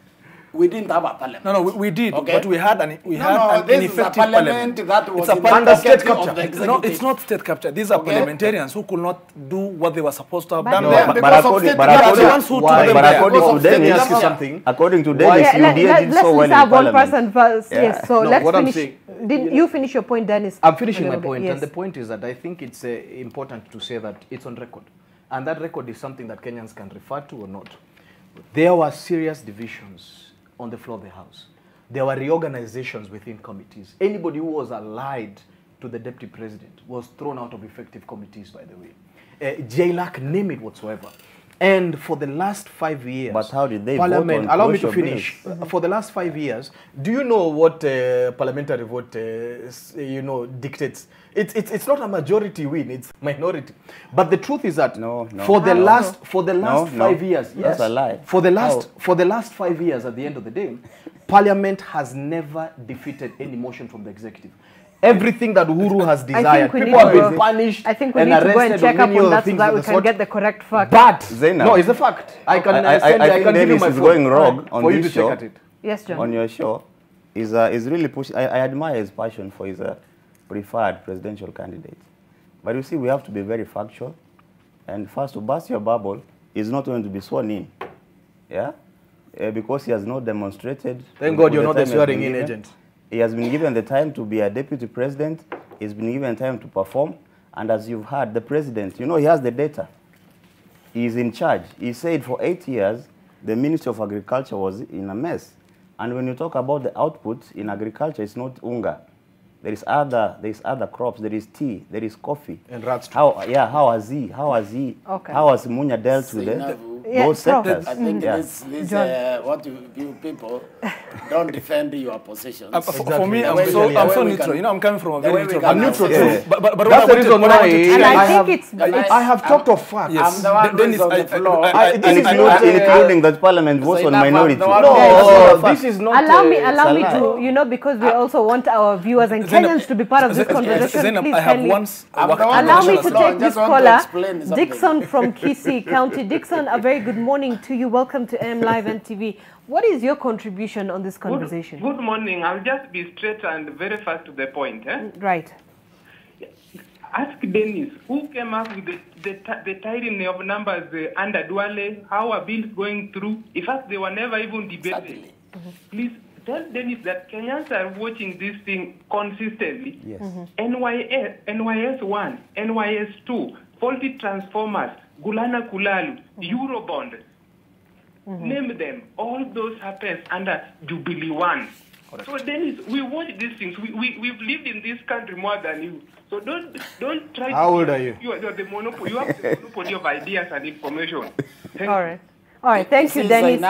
we didn't have a parliament. No, we did, but we had an ineffective parliament. That was under state capture. No, it's not state capture. These are parliamentarians who could not do what they were supposed to have done. According to Dennis, you did so well in parliament. One person first. Yes. So let's finish. Did you finish your point, Dennis? I'm finishing my point, and the point is that I think it's important to say that it's on record, and that record is something that Kenyans can refer to or not. There were serious divisions on the floor of the House. There were reorganizations within committees. Anybody who was allied to the deputy president was thrown out of effective committees, by the way. JLAC, name it whatsoever. And for the last 5 years, but how did they Parliament, vote on allow me to finish. For the last 5 years, do you know what parliamentary vote dictates? It's not a majority win, it's minority. But the truth is that for the last 5 years, that's a lie. For the last 5 years, at the end of the day, Parliament has never defeated any motion from the executive. Everything that Uhuru has desired, people have been punished. I think we need to go and check up on that so that we can get the correct fact. But no, it's a fact. I can give you my phone. Going wrong on for you this to show. check at it. Yes, John. On your show, is really pushing. I admire his passion for his preferred presidential candidate. But you see, we have to be very factual. And first, to burst your bubble, is not going to be sworn in. Yeah? Because he has not demonstrated. Thank God you're not the swearing in agent. He has been given the time to be a deputy president. He's been given time to perform. And as you've heard, the president, he has the data. He's in charge. He said for 8 years, the Ministry of Agriculture was in a mess. And when you talk about the output in agriculture, it's not unga. There is other crops. There is tea. There is coffee. And rats. How has Munya dealt with those sectors? I think what you people don't defend your positions. For me, I'm so neutral. I'm coming from a very neutral. I'm neutral too. But that's the reason why I have talked of facts. I'm the one who's on the floor. This is not including that Parliament votes on minority. No, this is not. Allow me to, because we also want our viewers and Kenyans to be part of this conversation. Please allow me to take this caller, Dixon from Kisii County. Dixon, a very very good morning to you. Welcome to AM Live NTV. What is your contribution on this conversation? Good morning. I'll just be straight and very fast to the point. Right. Ask Dennis, who came up with the tyranny of numbers under Duale? How are bills going through? In fact, they were never even debated. Please tell Dennis that Kenyans are watching this thing consistently. Yes. NYS 1, NYS 2, faulty transformers, Gulana Kulalu, Eurobond. Name them. All those happens under Jubilee 1. So Dennis, we watch these things. We've lived in this country more than you. So don't try. How old are you? You are the monopoly. You have the monopoly of ideas and information. All right. Thank you, Dennis.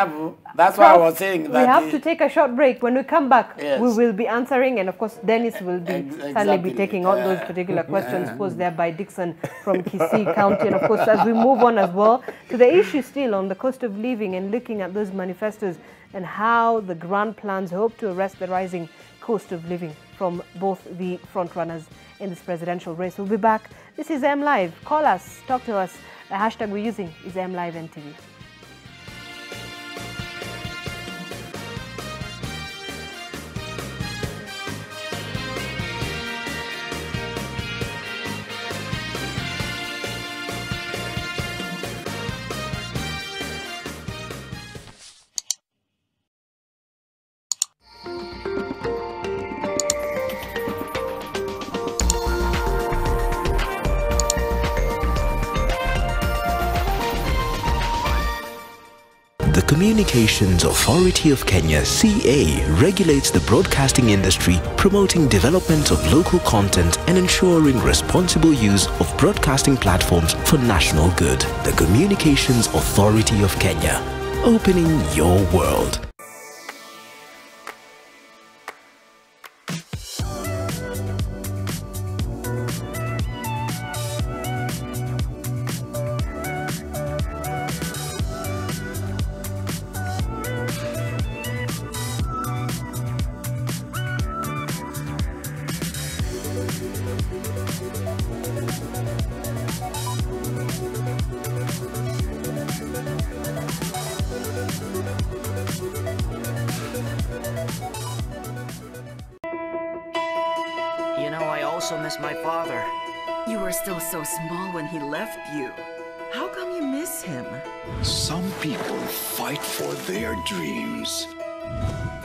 That's why I was saying that we have to take a short break. When we come back, Yes. we will be answering, and of course, Dennis will be certainly be taking all those particular questions posed there by Dixon from Kisii County. And of course, as we move on as well to the issue still on the cost of living and looking at those manifestos and how the grand plans hope to arrest the rising cost of living from both the front runners in this presidential race. We'll be back. This is M Live. Call us, talk to us. The hashtag we're using is M Live NTV. The Communications Authority of Kenya, CA, regulates the broadcasting industry, promoting development of local content and ensuring responsible use of broadcasting platforms for national good. The Communications Authority of Kenya, opening your world. You know, I also miss my father. You were still so small when he left you. How come you miss him? Some people fight for their dreams.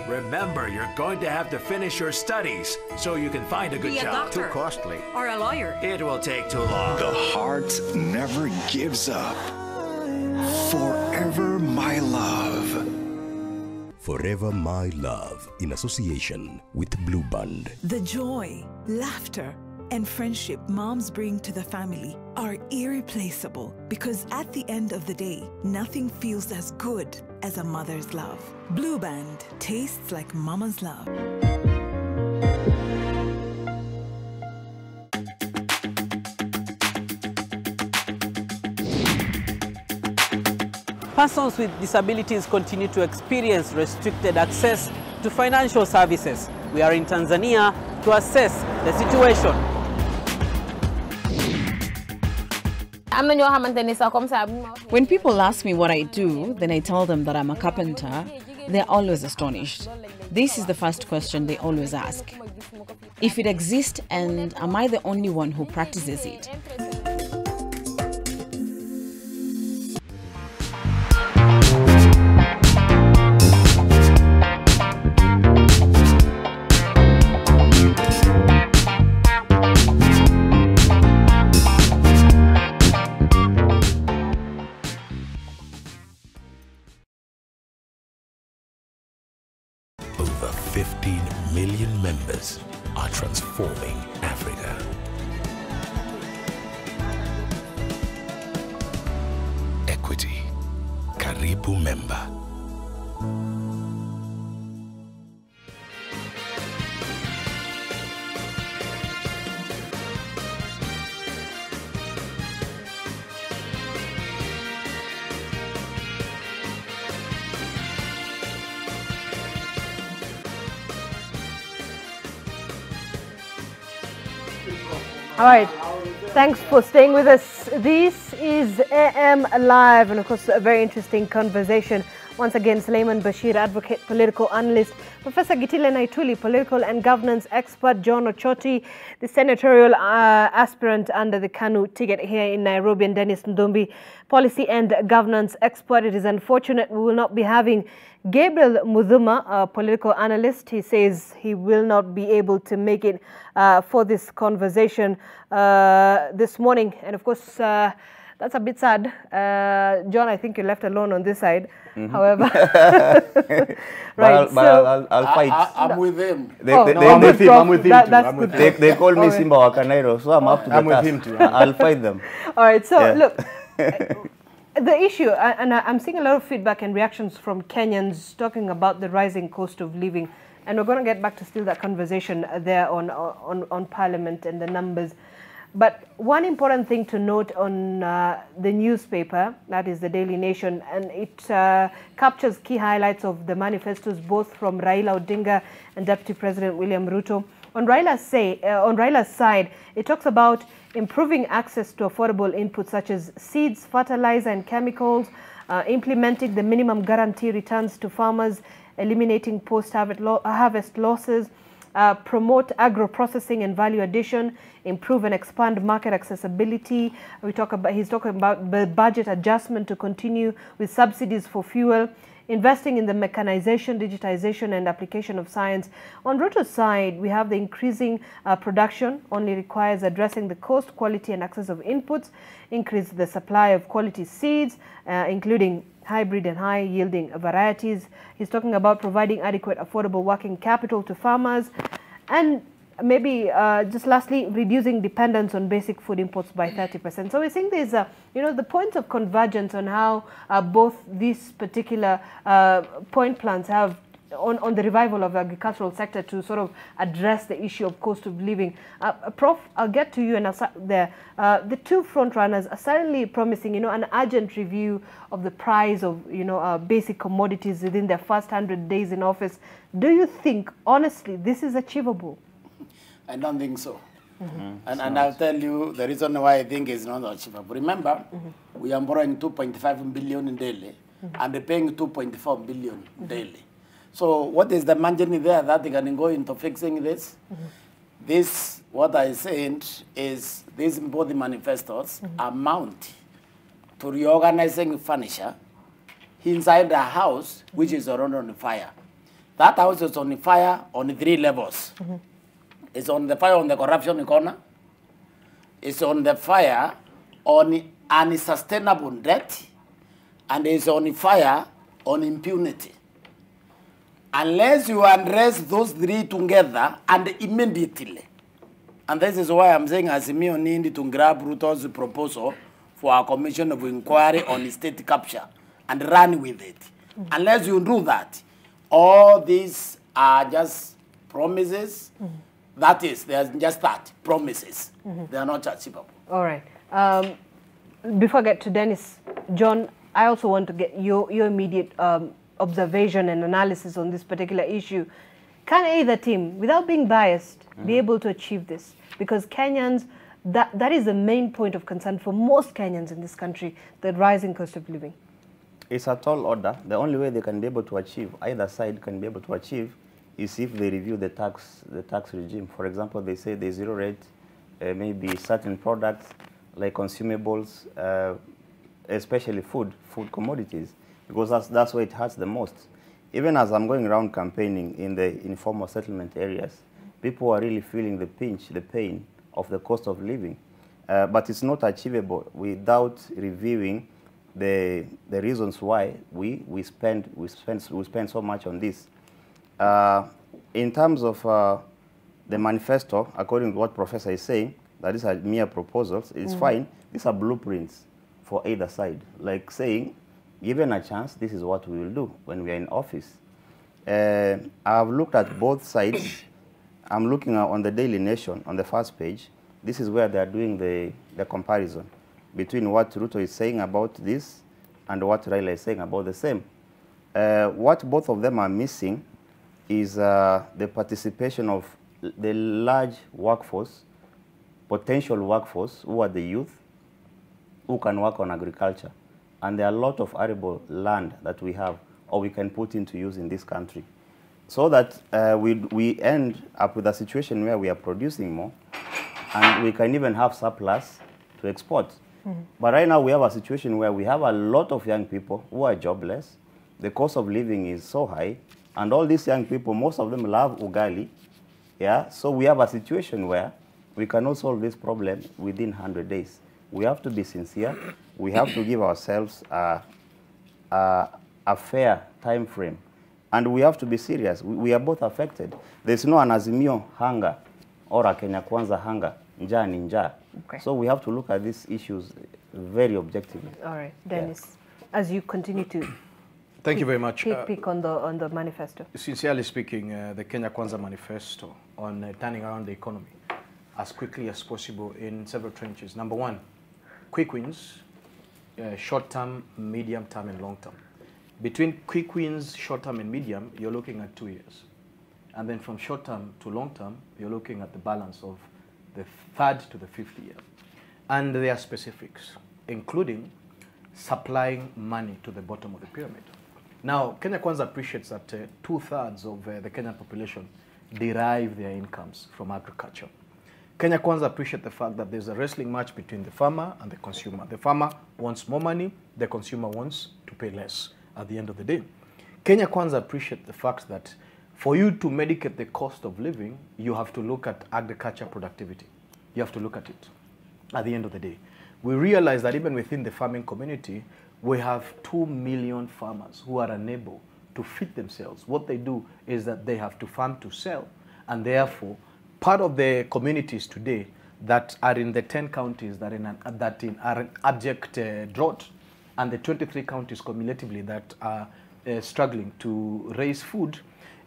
Remember, you're going to have to finish your studies so you can find a good Be a job. doctor. Too costly. Or a lawyer. It will take too long. The heart never gives up. Forever my love. Forever My Love, in association with Blue Band. The joy, laughter, and friendship moms bring to the family are irreplaceable because at the end of the day, nothing feels as good as a mother's love. Blue Band tastes like mama's love. Persons with disabilities continue to experience restricted access to financial services. We are in Tanzania to assess the situation. When people ask me what I do, then I tell them that I'm a carpenter, they're always astonished. This is the first question they always ask. If it exists, and am I the only one who practices it? Over 15 million members are transforming Africa. Equity, Karibu member. All right. Thanks for staying with us. This is AM Live, and of course, a very interesting conversation. Once again, Suleiman Bashir, advocate, political analyst, Professor Gitile Naituli, political and governance expert, John Ochoti, the senatorial aspirant under the KANU ticket here in Nairobi, and Dennis Ndombi, policy and governance expert. It is unfortunate we will not be having Gabriel Mudhuma, a political analyst. He says he will not be able to make it for this conversation this morning. And of course, that's a bit sad. John, I think you're left alone on this side. However, right. I'll fight. I'm with him. I'm with him too. They call me Simba Wakanairo, so I'm up to the task. I'm with him too. I'll fight them. All right. So look, the issue, and I'm seeing a lot of feedback and reactions from Kenyans talking about the rising cost of living, and we're going to get back to still that conversation there on Parliament and the numbers. But one important thing to note on the newspaper, that is the Daily Nation, and it captures key highlights of the manifestos both from Raila Odinga and Deputy President William Ruto. On Raila's side, it talks about improving access to affordable inputs such as seeds, fertilizer and chemicals, implementing the minimum guarantee returns to farmers, eliminating post-harvest losses, promote agro-processing and value addition, improve and expand market accessibility. He's talking about the budget adjustment to continue with subsidies for fuel, investing in the mechanization, digitization and application of science. On Ruto's side, we have the increasing production only requires addressing the cost, quality and access of inputs, increase the supply of quality seeds, including hybrid and high-yielding varieties. He's talking about providing adequate, affordable working capital to farmers, and maybe just lastly, reducing dependence on basic food imports by 30%. So we're seeing there's, the points of convergence on how both these particular point plans have on the revival of the agricultural sector to sort of address the issue of cost of living. Prof, I'll get to you and there. The two front runners are certainly promising, an urgent review of the price of, basic commodities within their first 100 days in office. Do you think, honestly, this is achievable? I don't think so. And I'll tell you the reason why I think it's not achievable. Remember, we are borrowing 2.5 billion in daily, and they're paying 2.4 billion daily. So what is the margin there that they can go into fixing this? This, what I said, is these both manifestos amount to reorganizing furniture inside a house which is already on fire. That house is on fire on 3 levels. It's on the fire on the corruption corner. It's on the fire on unsustainable debt. And it's on fire on impunity. Unless you address those 3 together and immediately. And this is why I'm saying Azimio need to grab Ruto's proposal for a commission of inquiry on state capture and run with it. Unless you do that, all these are just promises. That is, they are just that, promises. They are not achievable. All right. Before I get to Dennis, John, I also want to get your immediate observation and analysis on this particular issue. Can either team, without being biased, be able to achieve this? Because Kenyans, that is the main point of concern for most Kenyans in this country, the rising cost of living. It's a tall order. The only way they can be able to achieve, either side can be able to achieve, is if they review the tax regime. For example, they say the zero rate, maybe certain products like consumables, especially food commodities, because that's where it hurts the most. Even as I'm going around campaigning in the informal settlement areas, people are really feeling the pinch, the pain of the cost of living. But it's not achievable without reviewing the reasons why we spend so much on this. In terms of the manifesto, according to what Professor is saying, that these are mere proposals, it's fine. These are blueprints for either side, like saying, given a chance, this is what we will do when we are in office. I've looked at both sides. I'm looking on the Daily Nation on the first page. This is where they are doing the comparison between what Ruto is saying about this and what Raila is saying about the same. What both of them are missing is the participation of the large workforce, potential workforce, who are the youth, who can work on agriculture. And there are a lot of arable land that we have or we can put into use in this country. So that we end up with a situation where we are producing more and we can even have surplus to export. But right now we have a situation where we have a lot of young people who are jobless. The cost of living is so high. And all these young people, most of them love ugali. Yeah? So we have a situation where we cannot solve this problem within 100 days. We have to be sincere. We have to give ourselves a fair time frame. And we have to be serious. We are both affected. There's no an Azimio hunger or a Kenya Kwanza hunger. Njaa ni njaa. Okay. So we have to look at these issues very objectively. All right, Dennis, as you continue to Thank you very much. Pick on the manifesto. Sincerely speaking, the Kenya Kwanza manifesto on turning around the economy as quickly as possible in several trenches. Number one, quick wins, short-term, medium-term, and long-term. Between quick wins, short-term, and medium, you're looking at 2 years. And then from short-term to long-term, you're looking at the balance of the 3rd to the 5th year. And there are specifics, including supplying money to the bottom of the pyramid. Now, Kenya Kwanza appreciates that 2/3 of the Kenyan population derive their incomes from agriculture. Kenya Kwanza appreciates the fact that there's a wrestling match between the farmer and the consumer. The farmer wants more money, the consumer wants to pay less at the end of the day. Kenya Kwanza appreciates the fact that for you to medicate the cost of living, you have to look at agriculture productivity. You have to look at it at the end of the day. We realize that even within the farming community, we have 2 million farmers who are unable to feed themselves. What they do is that they have to farm to sell, and therefore, part of the communities today that are in the 10 counties that are in abject drought, and the 23 counties cumulatively that are struggling to raise food,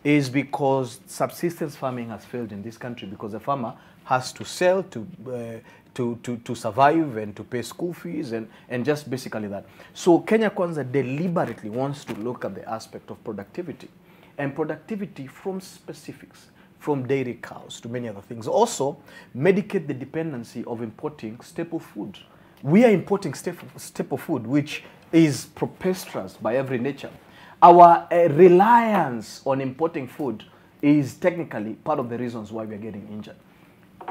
is because subsistence farming has failed in this country, because the farmer has to sell to survive and to pay school fees and just basically that. So Kenya Kwanza deliberately wants to look at the aspect of productivity, and productivity from specifics, from dairy cows to many other things. Also, medicate the dependency of importing staple food. We are importing staple food, which is preposterous by every nature. Our reliance on importing food is technically part of the reasons why we are getting injured.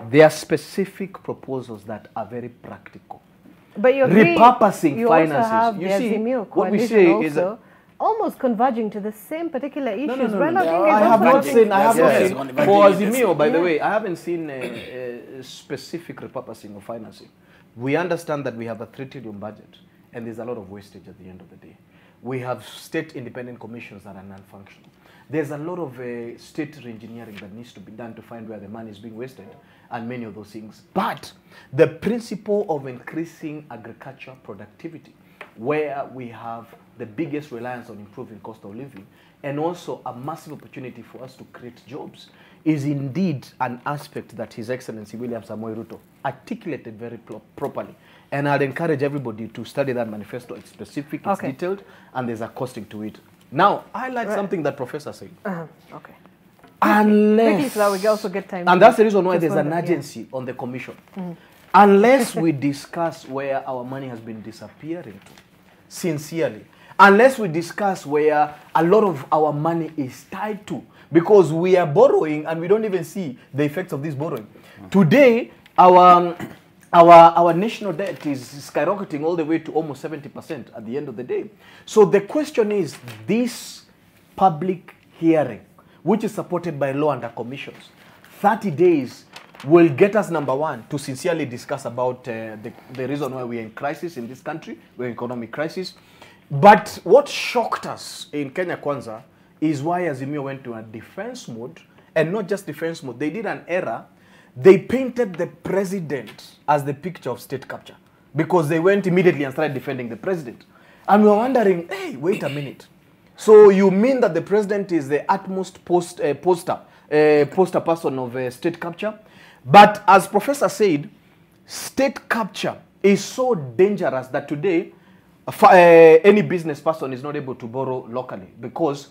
There are specific proposals that are very practical. But you repurposing finances. Also have you the see, what we say is almost converging to the same particular issues. No. I have not seen. For Azimio, by the way, I haven't seen a specific repurposing of financing. We understand that we have a 3 trillion budget, and there's a lot of wastage at the end of the day. We have state independent commissions that are non-functional. There's a lot of state re-engineering that needs to be done to find where the money is being wasted and many of those things. But the principle of increasing agriculture productivity, where we have the biggest reliance on improving cost of living and also a massive opportunity for us to create jobs, is indeed an aspect that His Excellency William Samoei Ruto articulated very properly. And I'd encourage everybody to study that manifesto. It's specific, it's detailed, and there's a costing to it. Now, I like something that Professor said. Okay. Unless, so we also get time, and that's the reason why there's an urgency on the commission. Unless we discuss where our money has been disappearing to, sincerely, unless we discuss where a lot of our money is tied to, because we are borrowing and we don't even see the effects of this borrowing. Today, our national debt is skyrocketing all the way to almost 70% at the end of the day. So the question is, this public hearing, which is supported by law under commissions, 30 days will get us, number one, to sincerely discuss about the reason why we're in crisis in this country, we're in economic crisis. But what shocked us in Kenya Kwanza is why Azimio went to a defense mode, and not just defense mode, they did an error. They painted the president as the picture of state capture, because they went immediately and started defending the president. And we were wondering, hey, wait a minute. So you mean that the president is the utmost poster person of state capture? But as Professor said, state capture is so dangerous that today any business person is not able to borrow locally, because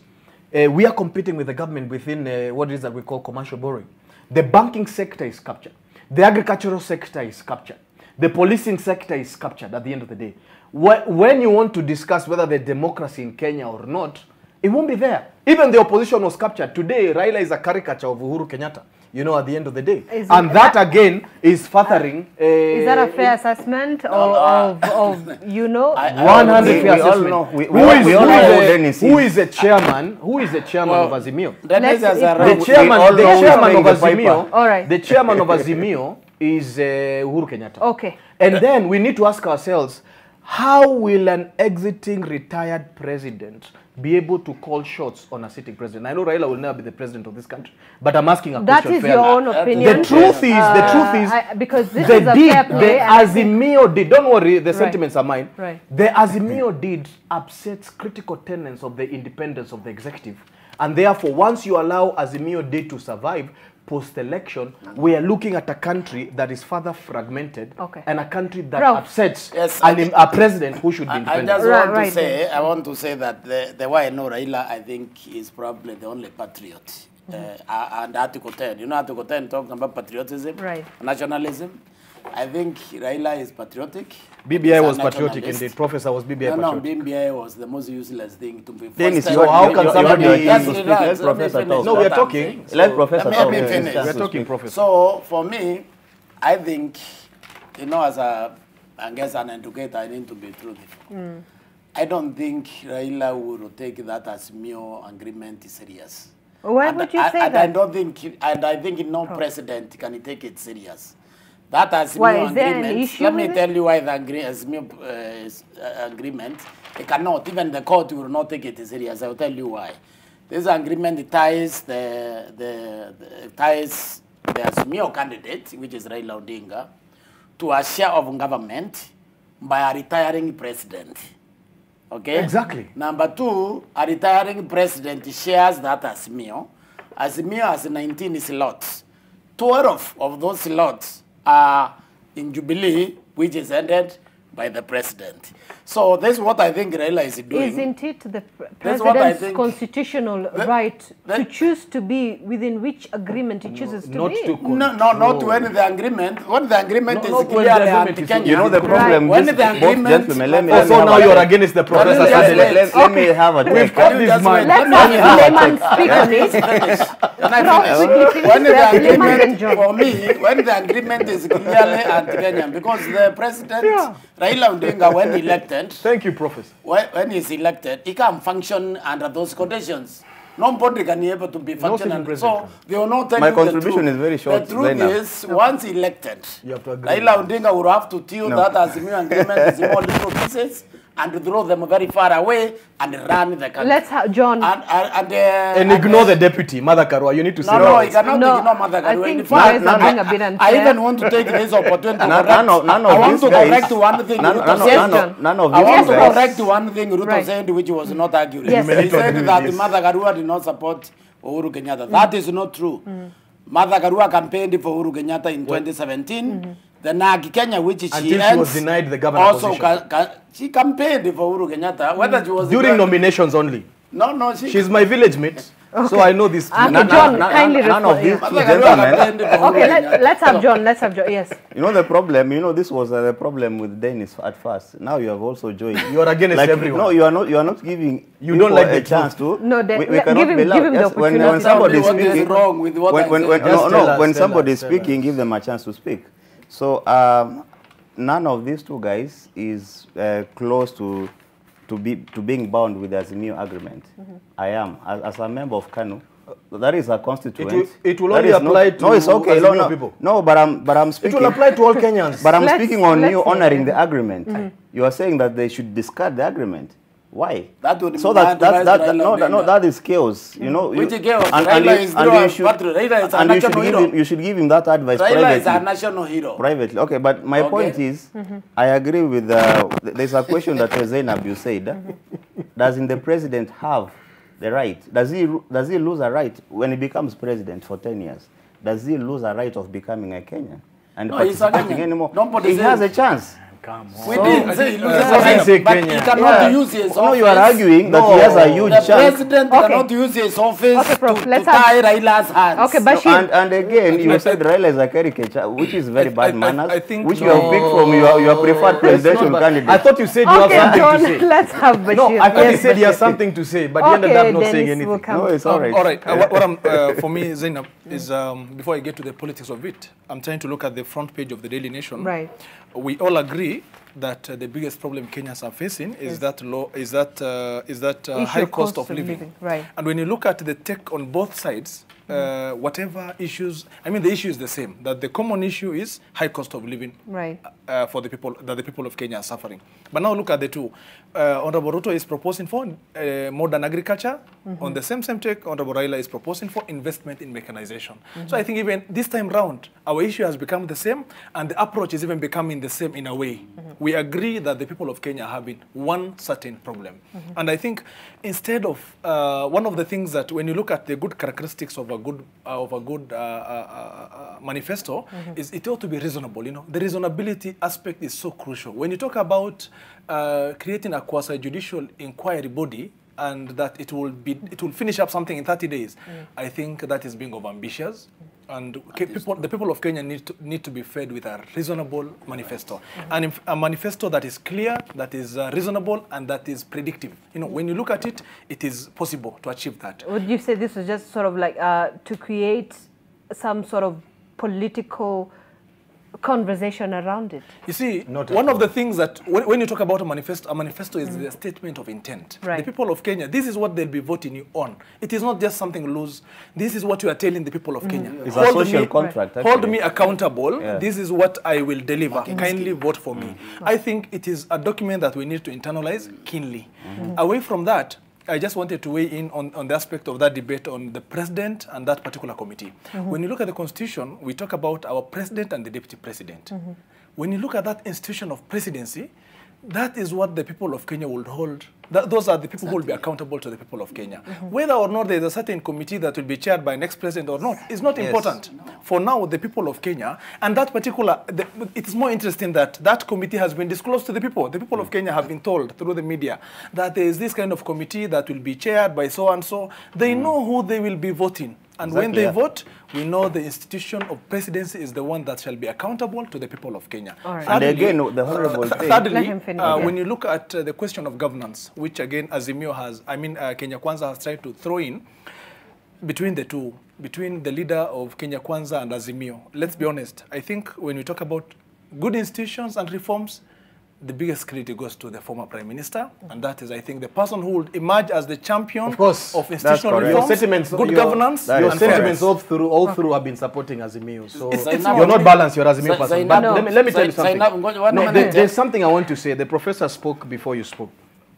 we are competing with the government within what it is that we call commercial borrowing. The banking sector is captured. The agricultural sector is captured. The policing sector is captured at the end of the day. When you want to discuss whether there's democracy in Kenya or not, it won't be there. Even the opposition was captured. Today, Raila is a caricature of Uhuru Kenyatta, you know, at the end of the day. And that again is furthering... is that a fair assessment of you know? 100 fair assessment. Who is the chairman? Who is the chairman of Azimio? The chairman of Azimio is Uhuru Kenyatta. Okay. And then we need to ask ourselves, how will an exiting retired president be able to call shots on a sitting president? I know Raila will never be the president of this country, but I'm asking a question fairly. That is your own opinion. The truth is, because this is a fair play. The Azimio did, don't worry, the sentiments are mine. Right. The Azimio did upsets critical tenets of the independence of the executive. And therefore, once you allow Azimio Day to survive, post-election, we are looking at a country that is further fragmented and a country that upsets a president who should be independent. I want to say that the way I know Raila, I think, is probably the only patriot. And Article 10, you know, Article 10 talks about patriotism, nationalism. I think Raila is patriotic. BBI was patriotic indeed. Professor was BBI patriotic. No, BBI was the most useless thing to be. Dennis, so how can somebody... Let Professor talk. No, we are talking. Let Professor talk. Let me finish. We are talking, Professor. So, for me, I think, you know, as I guess an educator, I need to be truthful. I don't think Raila will take that as mere agreement serious. Why would you say that? I don't think, and I think no president can take it serious. That has why, is there an issue? Let me tell you why the agreement, it cannot, even the court will not take it serious. I will tell you why. This agreement ties the Azimio candidate, which is Raila Odinga, to a share of government by a retiring president. Okay? Exactly. Number two, a retiring president shares that Azimio. Azimio has 19 slots. 12 of those slots are in Jubilee, which is ended by the president. So this is what I think Raila is doing. Isn't it the president's constitutional right to choose to be within which agreement he chooses to be? Not when the agreement. When the agreement is clearly anti-Kenyan. You know the problem. When the agreement. So now you're against the professor. Let me have a We've got this man. Let's have Layman speak on it. When the agreement, for me, when the agreement is clearly anti-Kenyan, because the president, Raila Odinga, when elected, thank you, Professor. When he's elected, he can function under those conditions. Nobody can be able to be functional. So they will not tell my you contribution is very short. The truth is, once elected, Raila Odinga will have to till that Azimio agreement is in more little pieces and throw them very far away and run the country. Let's have John. And ignore the deputy, Mother Karua. You need to say no, he cannot ignore Mother Karua. I think you guys are being a bit unfair. I even want to take this opportunity to correct. I want to correct one thing. I want to correct one thing Ruto said, which was not accurate. He said that Mother Karua did not support Uhuru Kenyatta. That is not true. Mother Karua campaigned for Uhuru Kenyatta in 2017. The Nag Kenya, which she was denied the governor position. She campaigned for Uhuru Kenyatta. Whether she was during nominations only. No, she's my village mate. Okay. So I know this. John, kindly respond. Okay, let's have John. Yes. You know the problem. You know this was the problem with Dennis at first. Now you have also joined. You are against everyone. No, you are not. You are not giving. You don't like a chance to. No, we cannot give him the opportunity. When somebody is speaking, wrong with what when somebody is speaking, give them a chance to speak. So none of these two guys is close to being bound with the Azimio agreement. I am as a member of KANU. That is a constituent. It will only apply to no, it's okay. people. No, but I'm speaking. It will apply to all Kenyans. But I'm speaking on you honoring the agreement. You are saying that they should discard the agreement. Why? That would so that is chaos. You know. Which chaos? Raila is you should give him that advice Raila privately. is a national hero. Privately, okay. But my point is, I agree with. There's a question that Zainab you said. Doesn't the president have the right? Does he lose a right when he becomes president for 10 years? Does he lose a right of becoming a Kenyan and participating anymore? He has a chance. come on. We didn't say he loses I say but Kenya. he cannot use his office. No, you are arguing that he has a huge The chance. president cannot use his office Okay, Prof, to let's tie Raila's hands. Okay, Bashir. And again, you said Raila is a caricature, which is very bad manners, I think which you have picked from your preferred presidential candidate. I thought you said you have something John, to say. let's have Bashir. No, I thought he Yes, said he has Bashir. something to say, but he ended up not saying Dennis will anything. come. No, it's all right. All right. What I'm, for me, Zainab, is before I get to the politics of it, I'm trying to look at the front page of the Daily Nation. Right. We all agree that the biggest problem Kenyans are facing is that high cost of living. Right. And when you look at the take on both sides, whatever issues, I mean, the issue is the same. That the common issue is high cost of living, right, for the people that the people of Kenya are suffering. But now look at the two. Honorable Ruto is proposing for modern agriculture. On the same take, Honorable Raila is proposing for investment in mechanization. So I think even this time round, our issue has become the same, and the approach is even becoming the same in a way. We agree that the people of Kenya are having one certain problem. And I think instead of, one of the things that when you look at the good characteristics of a good manifesto, is it ought to be reasonable. You know, the reasonability aspect is so crucial. When you talk about creating a quasi-judicial inquiry body, and that it will finish up something in 30 days, I think that is being overambitious. And the people of Kenya need to be fed with a reasonable manifesto, and a manifesto that is clear, that is reasonable, and that is predictive. You know, when you look at it, it is possible to achieve that. Would you say this is just sort of like to create some sort of political conversation around it? You see, one of the things that when you talk about a manifesto is a statement of intent. Right. The people of Kenya, this is what they'll be voting you on. It is not just something loose. This is what you are telling the people of Kenya. It's a social contract. Hold me accountable. Yeah. This is what I will deliver. Kindly vote for me. I think it is a document that we need to internalize keenly. Away from that, I just wanted to weigh in on the aspect of that debate on the president and that particular committee. When you look at the constitution, we talk about our president and the deputy president. When you look at that institution of presidency, that is what the people of Kenya will hold. Those are the people who will be accountable to the people of Kenya. Whether or not there is a certain committee that will be chaired by an ex-president or not is not important. For now, the people of Kenya, and that particular, it is more interesting that that committee has been disclosed to the people. The people of Kenya have been told through the media that there is this kind of committee that will be chaired by so-and-so. They know who they will be voting. And when they vote, we know the institution of presidency is the one that shall be accountable to the people of Kenya. Right. And again, the horrible thing. Thirdly, when you look at the question of governance, which again Azimio has, Kenya Kwanza has tried to throw in between the two, between the leader of Kenya Kwanza and Azimio. Let's be honest. I think when we talk about good institutions and reforms, the biggest credit goes to the former Prime Minister, and that is, I think, the person who would emerge as the champion of institutional reforms, good governance. Your sentiments all through have been supporting Azimio. So you're not balanced, you're Azimio person. But let me tell you something. No, there's something I want to say. The professor spoke before you spoke.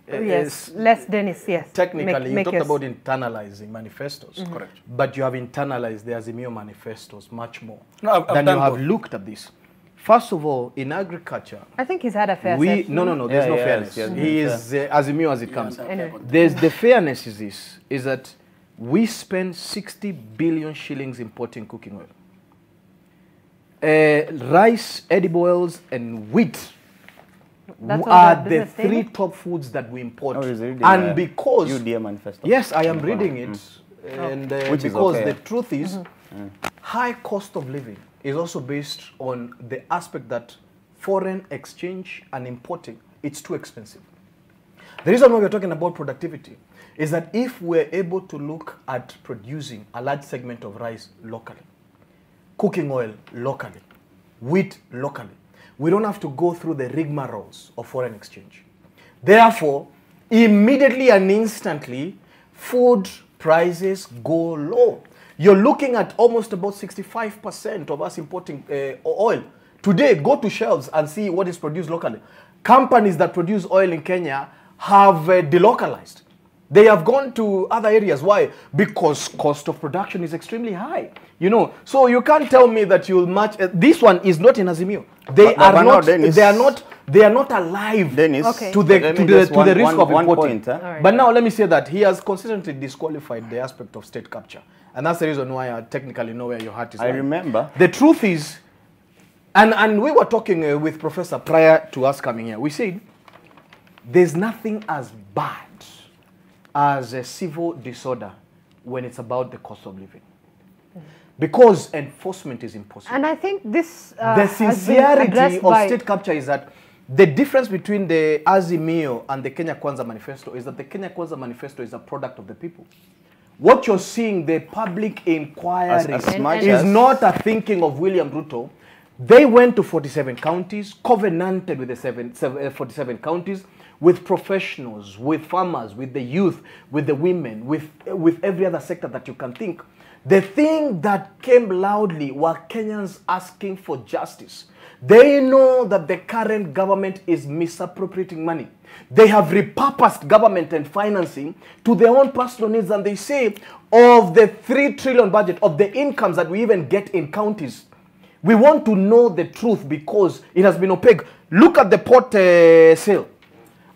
Yes, Les Dennis, yes. Technically, you talked about internalizing manifestos. Correct. But you have internalized the Azimio manifestos much more than you have looked at this. First of all, in agriculture, I think he's had a fair set. No, there's no fairness. He is Azimio as it comes. Anyway. There's the fairness is that we spend 60 billion shillings importing cooking oil. Rice, edible oils, and wheat are the three top foods that we import. And because UDA manifesto. Yes, I am reading it, and because the truth is, high cost of living is also based on the aspect that foreign exchange and importing, it's too expensive. The reason why we're talking about productivity is that if we're able to look at producing a large segment of rice locally, cooking oil locally, wheat locally, we don't have to go through the rigmaroles of foreign exchange. Therefore, immediately and instantly, food prices go low. You're looking at almost about 65% of us importing oil. Today, go to shelves and see what is produced locally. Companies that produce oil in Kenya have delocalized. They have gone to other areas. Why? Because cost of production is extremely high. You know, so you can't tell me that you'll match. This one is not in Azimio. They are not. They are not alive to the risk of importing. But now let me say that he has consistently disqualified the aspect of state capture. And that's the reason why I technically know where your heart is. I remember. The truth is, And we were talking with Professor prior to us coming here. We said there's nothing as bad as a civil disorder when it's about the cost of living. Because enforcement is impossible. And I think this the sincerity of state capture is that the difference between the Azimio and the Kenya Kwanza Manifesto is that the Kenya Kwanza Manifesto is a product of the people. What you're seeing, the public inquiry, is not a thinking of William Ruto. They went to 47 counties, covenanted with the 47 counties, with professionals, with farmers, with the youth, with the women, with every other sector that you can think. The thing that came loudly were Kenyans asking for justice. They know that the current government is misappropriating money. They have repurposed government and financing to their own personal needs, and they say of the 3 trillion budget, of the incomes that we even get in counties, we want to know the truth because it has been opaque. Look at the port sale.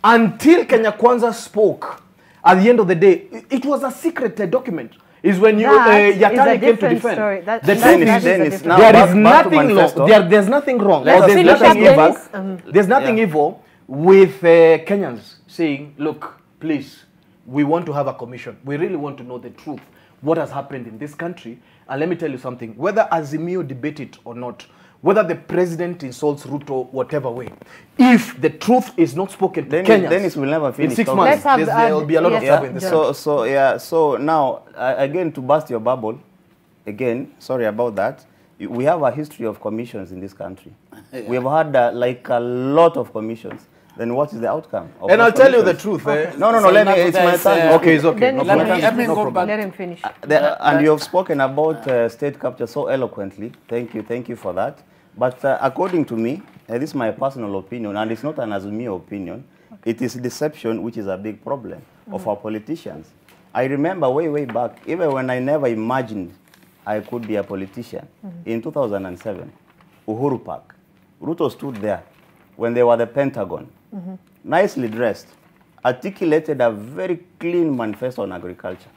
Until Kenya Kwanza spoke, at the end of the day, it was a secret document. Is when you Yatani came to defend. There is nothing wrong. There's nothing wrong. There's nothing evil with Kenyans saying, look, please, we want to have a commission. We really want to know the truth, what has happened in this country. And let me tell you something, whether Azimio debate it or not, whether the president insults Ruto whatever way, if the truth is not spoken to Kenyans, Dennis will never finish. In 6 months, there will be a lot of trouble in this country. So now, again, to burst your bubble, again, sorry about that, we have a history of commissions in this country. We have had like a lot of commissions. Then what is the outcome? And I'll tell you the truth. No, let me, it's my turn. Okay, it's okay. Let him finish. And you have spoken about state capture so eloquently. Thank you for that. But according to me, this is my personal opinion, and it's not an Azumio opinion, it is deception which is a big problem of our politicians. I remember way back, even when I never imagined I could be a politician, in 2007, Uhuru Park, Ruto stood there when they were the Pentagon, nicely dressed, articulated a very clean manifesto on agriculture.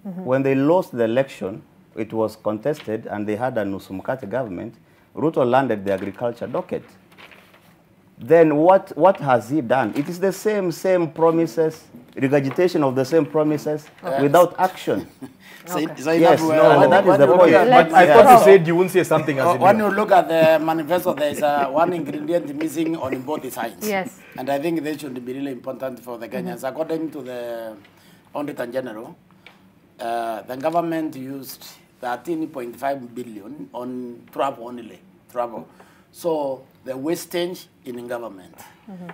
When they lost the election, it was contested and they had a Nusumkate government. Ruto landed the agriculture docket. Then what has he done? It is the same promises, regurgitation of the same promises without action. Yes, that is the point. But I thought you said you wouldn't say something as when you look at the manifesto, there is one ingredient missing on both sides. Yes. And I think this should be really important for the Kenyans. According to the Auditor General, the government used 13.5 billion on travel only. So the wastage in government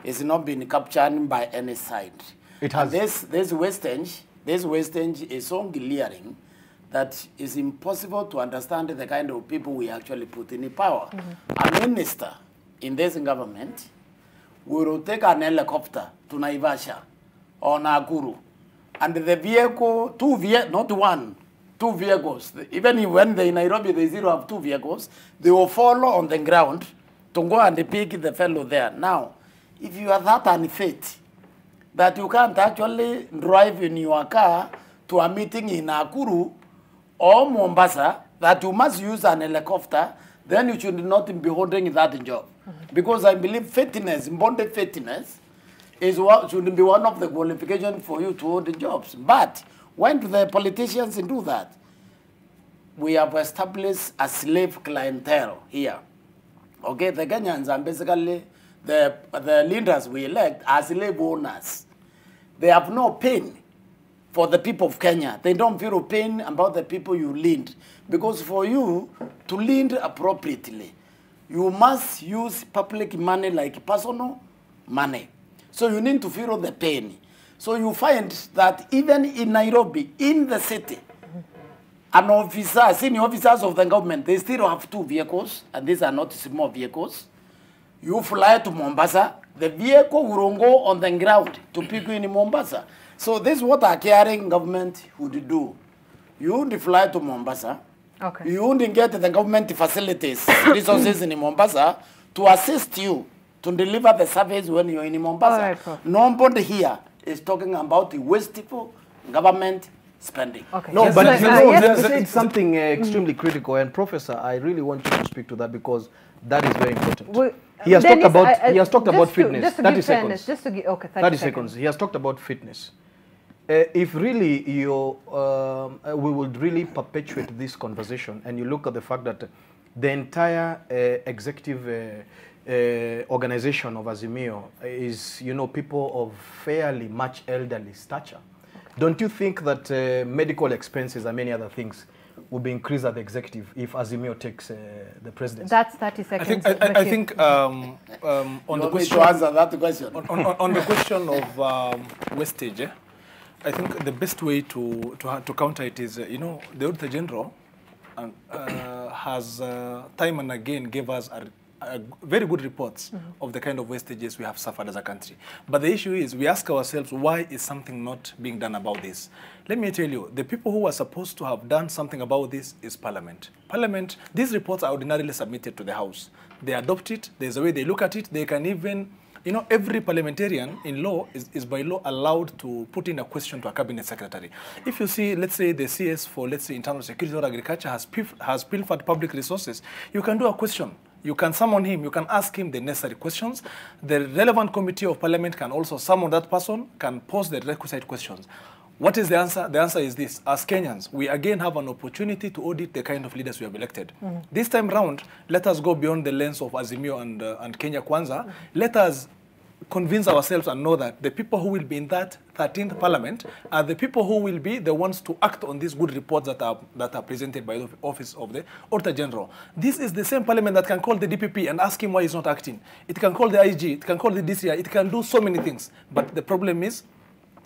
is not being captured by any side. It has. This wastage is so glaring that it's impossible to understand the kind of people we actually put in power. A minister in this government will take an helicopter to Naivasha or Nakuru, and the vehicle, two vehicles. Even when they in Nairobi, they have 2 vehicles, they will follow on the ground to go and pick the fellow there. Now, if you are that unfit that you can't actually drive in your car to a meeting in Nakuru or Mombasa, that you must use an helicopter, then you should not be holding that job. Because I believe fitness, bonded fitness, should be one of the qualifications for you to hold the jobs. But when do the politicians do that? We have established a slave clientele here. Okay, the Kenyans are basically the leaders we elect are slave owners. They have no pain for the people of Kenya. They don't feel pain about the people you lead. Because for you to lead appropriately, you must use public money like personal money. So you need to feel the pain. So you find that even in Nairobi, in the city, an officer, senior officers of the government, they still have 2 vehicles, and these are not small vehicles. You fly to Mombasa, the vehicle will go on the ground to pick you in Mombasa. So this is what a caring government would do. You would fly to Mombasa, you wouldn't get the government facilities, resources in Mombasa to assist you to deliver the service when you're in Mombasa. Nobody here is talking about the wasteful government spending. Okay. No, Yes, but yes, you know, yes. they said something extremely critical. And Professor, I really want you to speak to that because that is very important. Well, he has Dennis, talked about he has talked about just to- fitness. just to 30 give seconds. fairness, just to give, okay, 30 seconds. He has talked about fitness. If really we would really perpetuate this conversation, and you look at the fact that the entire executive organization of Azimio is, you know, people of fairly much elderly stature. Don't you think that medical expenses and many other things will be increased at the executive if Azimio takes the presidency? That's 30 seconds. I think on the question, to answer that question. On the question of wastage, I think the best way to counter it is, you know, the Auditor General has time and again gave us very good reports of the kind of wastages we have suffered as a country. But the issue is, we ask ourselves, why is something not being done about this? Let me tell you, the people who are supposed to have done something about this is Parliament. Parliament, these reports are ordinarily submitted to the House. They adopt it, there's a way they look at it, they can even, you know, every parliamentarian in law is by law allowed to put in a question to a cabinet secretary. If you see, let's say the CS for, let's say, internal security or agriculture has pilfered public resources, you can do a question. You can summon him, you can ask him the necessary questions. The relevant committee of parliament can also summon that person, can pose the requisite questions. What is the answer? The answer is this. As Kenyans, we again have an opportunity to audit the kind of leaders we have elected. This time round, let us go beyond the lens of Azimio and Kenya Kwanza. Let us convince ourselves and know that the people who will be in that 13th parliament are the people who will be the ones to act on these good reports that are presented by the office of the Auditor General. This is the same parliament that can call the DPP and ask him why he's not acting. It can call the IG, it can call the DCI, it can do so many things. But the problem is,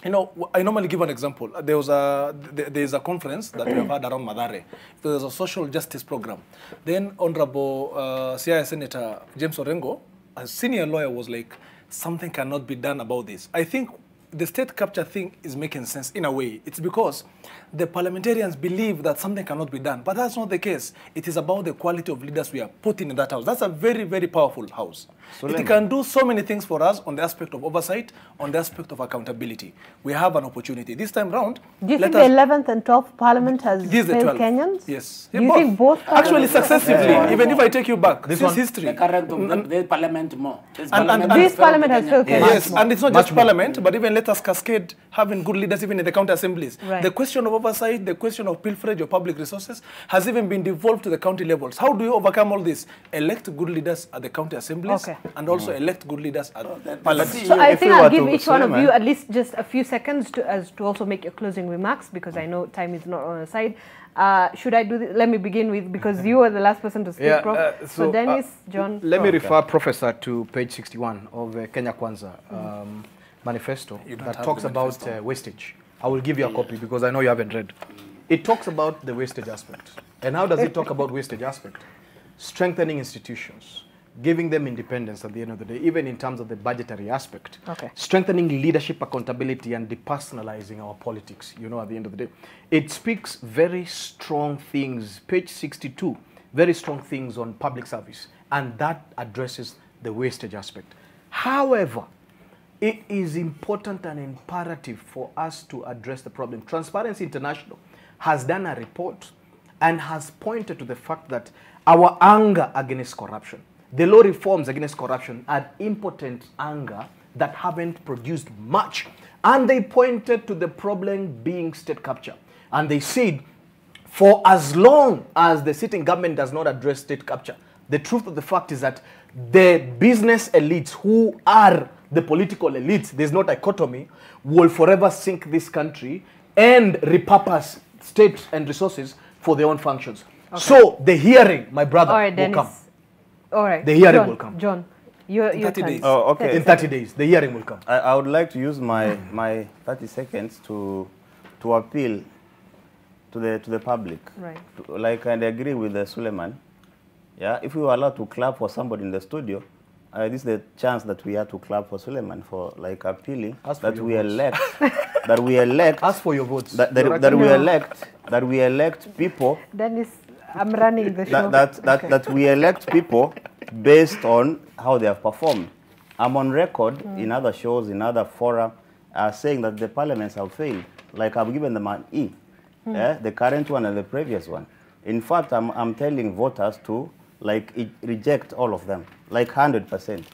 you know, I normally give an example. There is a conference that we have had around Mathare. There was a social justice program. Then Honorable CI Senator James Orengo, a senior lawyer, was like, something cannot be done about this. I think the state capture thing is making sense in a way. It's because the parliamentarians believe that something cannot be done, but that's not the case. It is about the quality of leaders we are putting in that house. That's a very, very powerful house. It can do so many things for us on the aspect of oversight, on the aspect of accountability. We have an opportunity. This time round, do you think the 11th and 12th parliament has failed Kenyans? Yes. Do you think both actually successively, even if I take you back, this is history. The current of the parliament more. This parliament has failed Kenyans. Yes, and it's not just parliament, but even let us cascade having good leaders even in the county assemblies. Right. The question of oversight, the question of pilferage of public resources has even been devolved to the county levels. How do you overcome all this? Elect good leaders at the county assemblies and also elect good leaders at parliament. So I think I'll give each one of you at least just a few seconds to also make your closing remarks, because I know time is not on our side. Should I do this? Let me begin with, because you were the last person to speak, Prof. So Dennis, John. Let me refer Professor to page 61 of Kenya Kwanza manifesto that talks about wastage. I will give you a copy because I know you haven't read. It talks about the wastage aspect. And how does it talk about wastage aspect? Strengthening institutions, giving them independence at the end of the day, even in terms of the budgetary aspect. Strengthening leadership accountability and depersonalizing our politics, you know, at the end of the day. It speaks very strong things, page 62, very strong things on public service, and that addresses the wastage aspect. However, it is important and imperative for us to address the problem. Transparency International has done a report and has pointed to the fact that our anger against corruption, the law reforms against corruption, are impotent anger that haven't produced much. And they pointed to the problem being state capture. And they said, for as long as the sitting government does not address state capture, the truth of the fact is that the business elites, who are the political elites, there's no dichotomy, will forever sink this country and repurpose state and resources for their own functions. So the hearing, my brother, will come. All right. The hearing will come. John, your 30 days. Oh, okay. In 30 days, the hearing will come. I would like to use my 30 seconds to appeal to the public. Right. And I agree with Suleiman. Yeah, if we were allowed to clap for somebody in the studio, this is the chance that we have to clap for Suleiman for appealing that we elect ask for your votes. That we elect people. Dennis, I'm running the show. That we elect people based on how they have performed. I'm on record in other shows, in other fora, saying that the parliaments have failed. Like, I've given them an E. the current one and the previous one. In fact, I'm telling voters to reject all of them, 100%,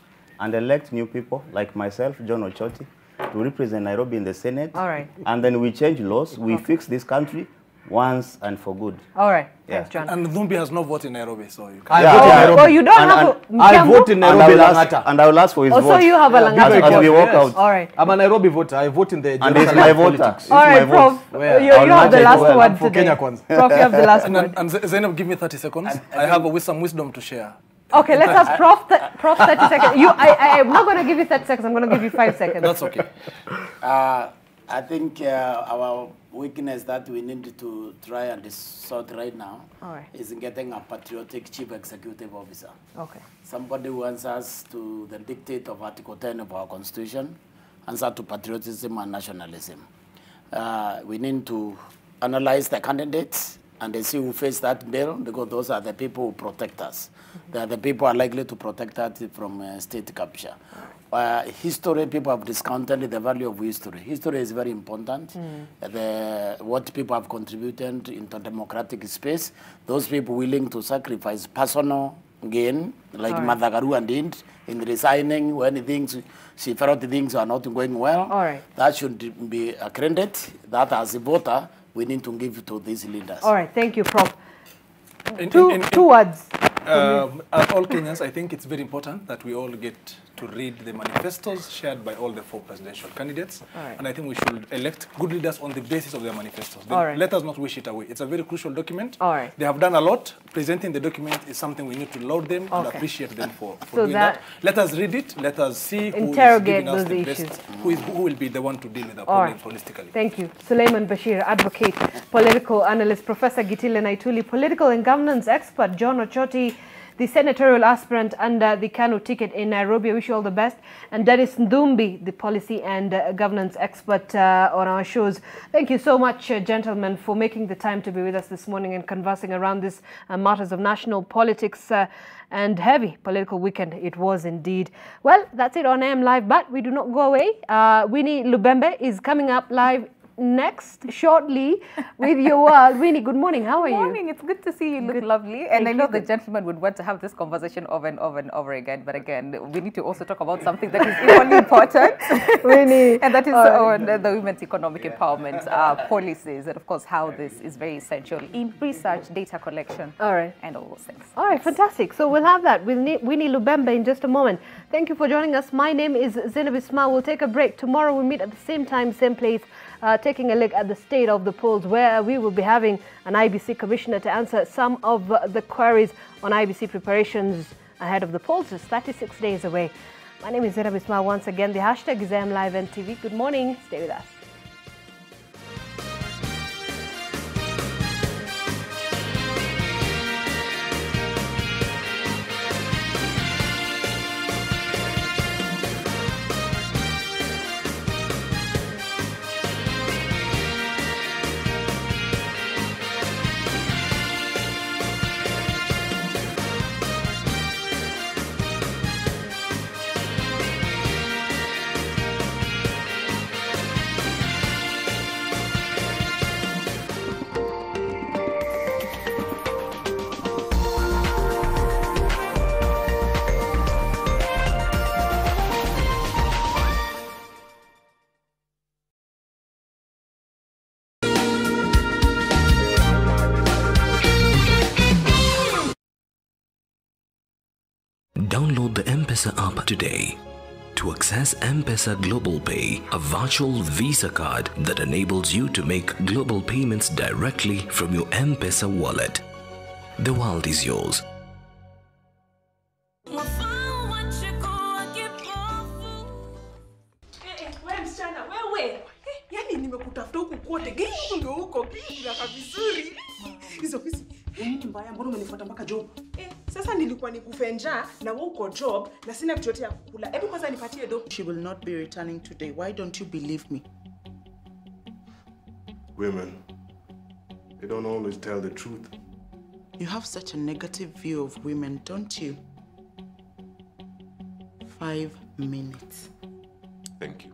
and elect new people like myself, John Ochoti, to represent Nairobi in the Senate. All right. And then we change laws, we fix this country once and for good. All right. Yeah. Thanks, John. And Dhumbi has no vote in Nairobi, so you I can. vote in Nairobi. Oh, you don't have I vote in Nairobi, Langata. And I will ask for his vote. So you have a Langata as we walk Yes. out. All right. I'm a Nairobi voter. I vote in the And it's my voter. politics. All right, Prof. You have the last word For today. Kenya Kwanza. Prof, you have the last word. And Zainab, give me 30 seconds. I have some wisdom to share. Okay, let's ask Prof 30 seconds. I'm not going to give you 30 seconds. I'm going to give you 5 seconds. That's okay. I think our weakness that we need to try and sort right now is in getting a patriotic chief executive officer. Okay. Somebody who answers to the dictate of Article 10 of our Constitution, answer to patriotism and nationalism. We need to analyze the candidates and then see who face that bill, because those are the people who protect us. They are the people who are likely to protect us from state capture. History, people have discounted the value of history. History is very important. What people have contributed into democratic space, those people willing to sacrifice personal gain, like Mother Karua did in resigning when she felt things are not going well. That should be a credit that as a voter, we need to give to these leaders. All right, thank you, Prof. Two words. As all Kenyans, I think it's very important that we all get to read the manifestos shared by all the 4 presidential candidates. And I think we should elect good leaders on the basis of their manifestos. Let us not wish it away. It's a very crucial document. They have done a lot. Presenting the document is something we need to laud them and appreciate them for doing that. Let us read it. Let us see who is giving us the best, who will be the one to deal with the problem holistically. Thank you. Suleiman Bashir, advocate, political analyst, Professor Gitile Naituli, political and governance expert, John Ochoti, the senatorial aspirant under the KANU ticket in Nairobi. I wish you all the best. And Dennis Ndumbi, the policy and governance expert on our shows. Thank you so much, gentlemen, for making the time to be with us this morning and conversing around this matters of national politics and heavy political weekend it was indeed. Well, that's it on AM Live, but we do not go away. Winnie Lubembe is coming up live next shortly with your world. Winnie, good morning. How are you? Good morning. It's good to see you. Look lovely. And I know the gentleman would want to have this conversation over and over and over again. But again, we need to also talk about something that is equally important. Winnie. And that is on the women's economic empowerment policies. And of course, how this is very essential in research, data collection, and all those things. All right, fantastic. So we'll have that with Winnie Lubembe in just a moment. Thank you for joining us. My name is Zainab Ismail. We'll take a break. Tomorrow we'll meet at the same time, same place. Taking a look at the state of the polls, where we will be having an IBC commissioner to answer some of the queries on IBC preparations ahead of the polls, just 36 days away. My name is Zainab Ismail. Once again, the hashtag is AMLiveNTV. Good morning. Stay with us. Download the M-Pesa app today to access M-Pesa Global Pay, a virtual Visa card that enables you to make global payments directly from your M-Pesa wallet. The world is yours. Nimekutafuta huku kote. Gani ndio huko? Kaka vizuri. Hizo nini mbaya, mbona umenifuata mpaka job? Sasa nilikuwa nikufe njaa na wewe uko job na sina kitu yote ya kukula. Hebu kwanza nipatie do. She will not be returning today. Why don't you believe me? Women, they don't always tell the truth. You have such a negative view of women, don't you? 5 minutes. Thank you.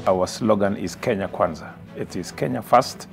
Our slogan is Kenya Kwanza. It is Kenya first,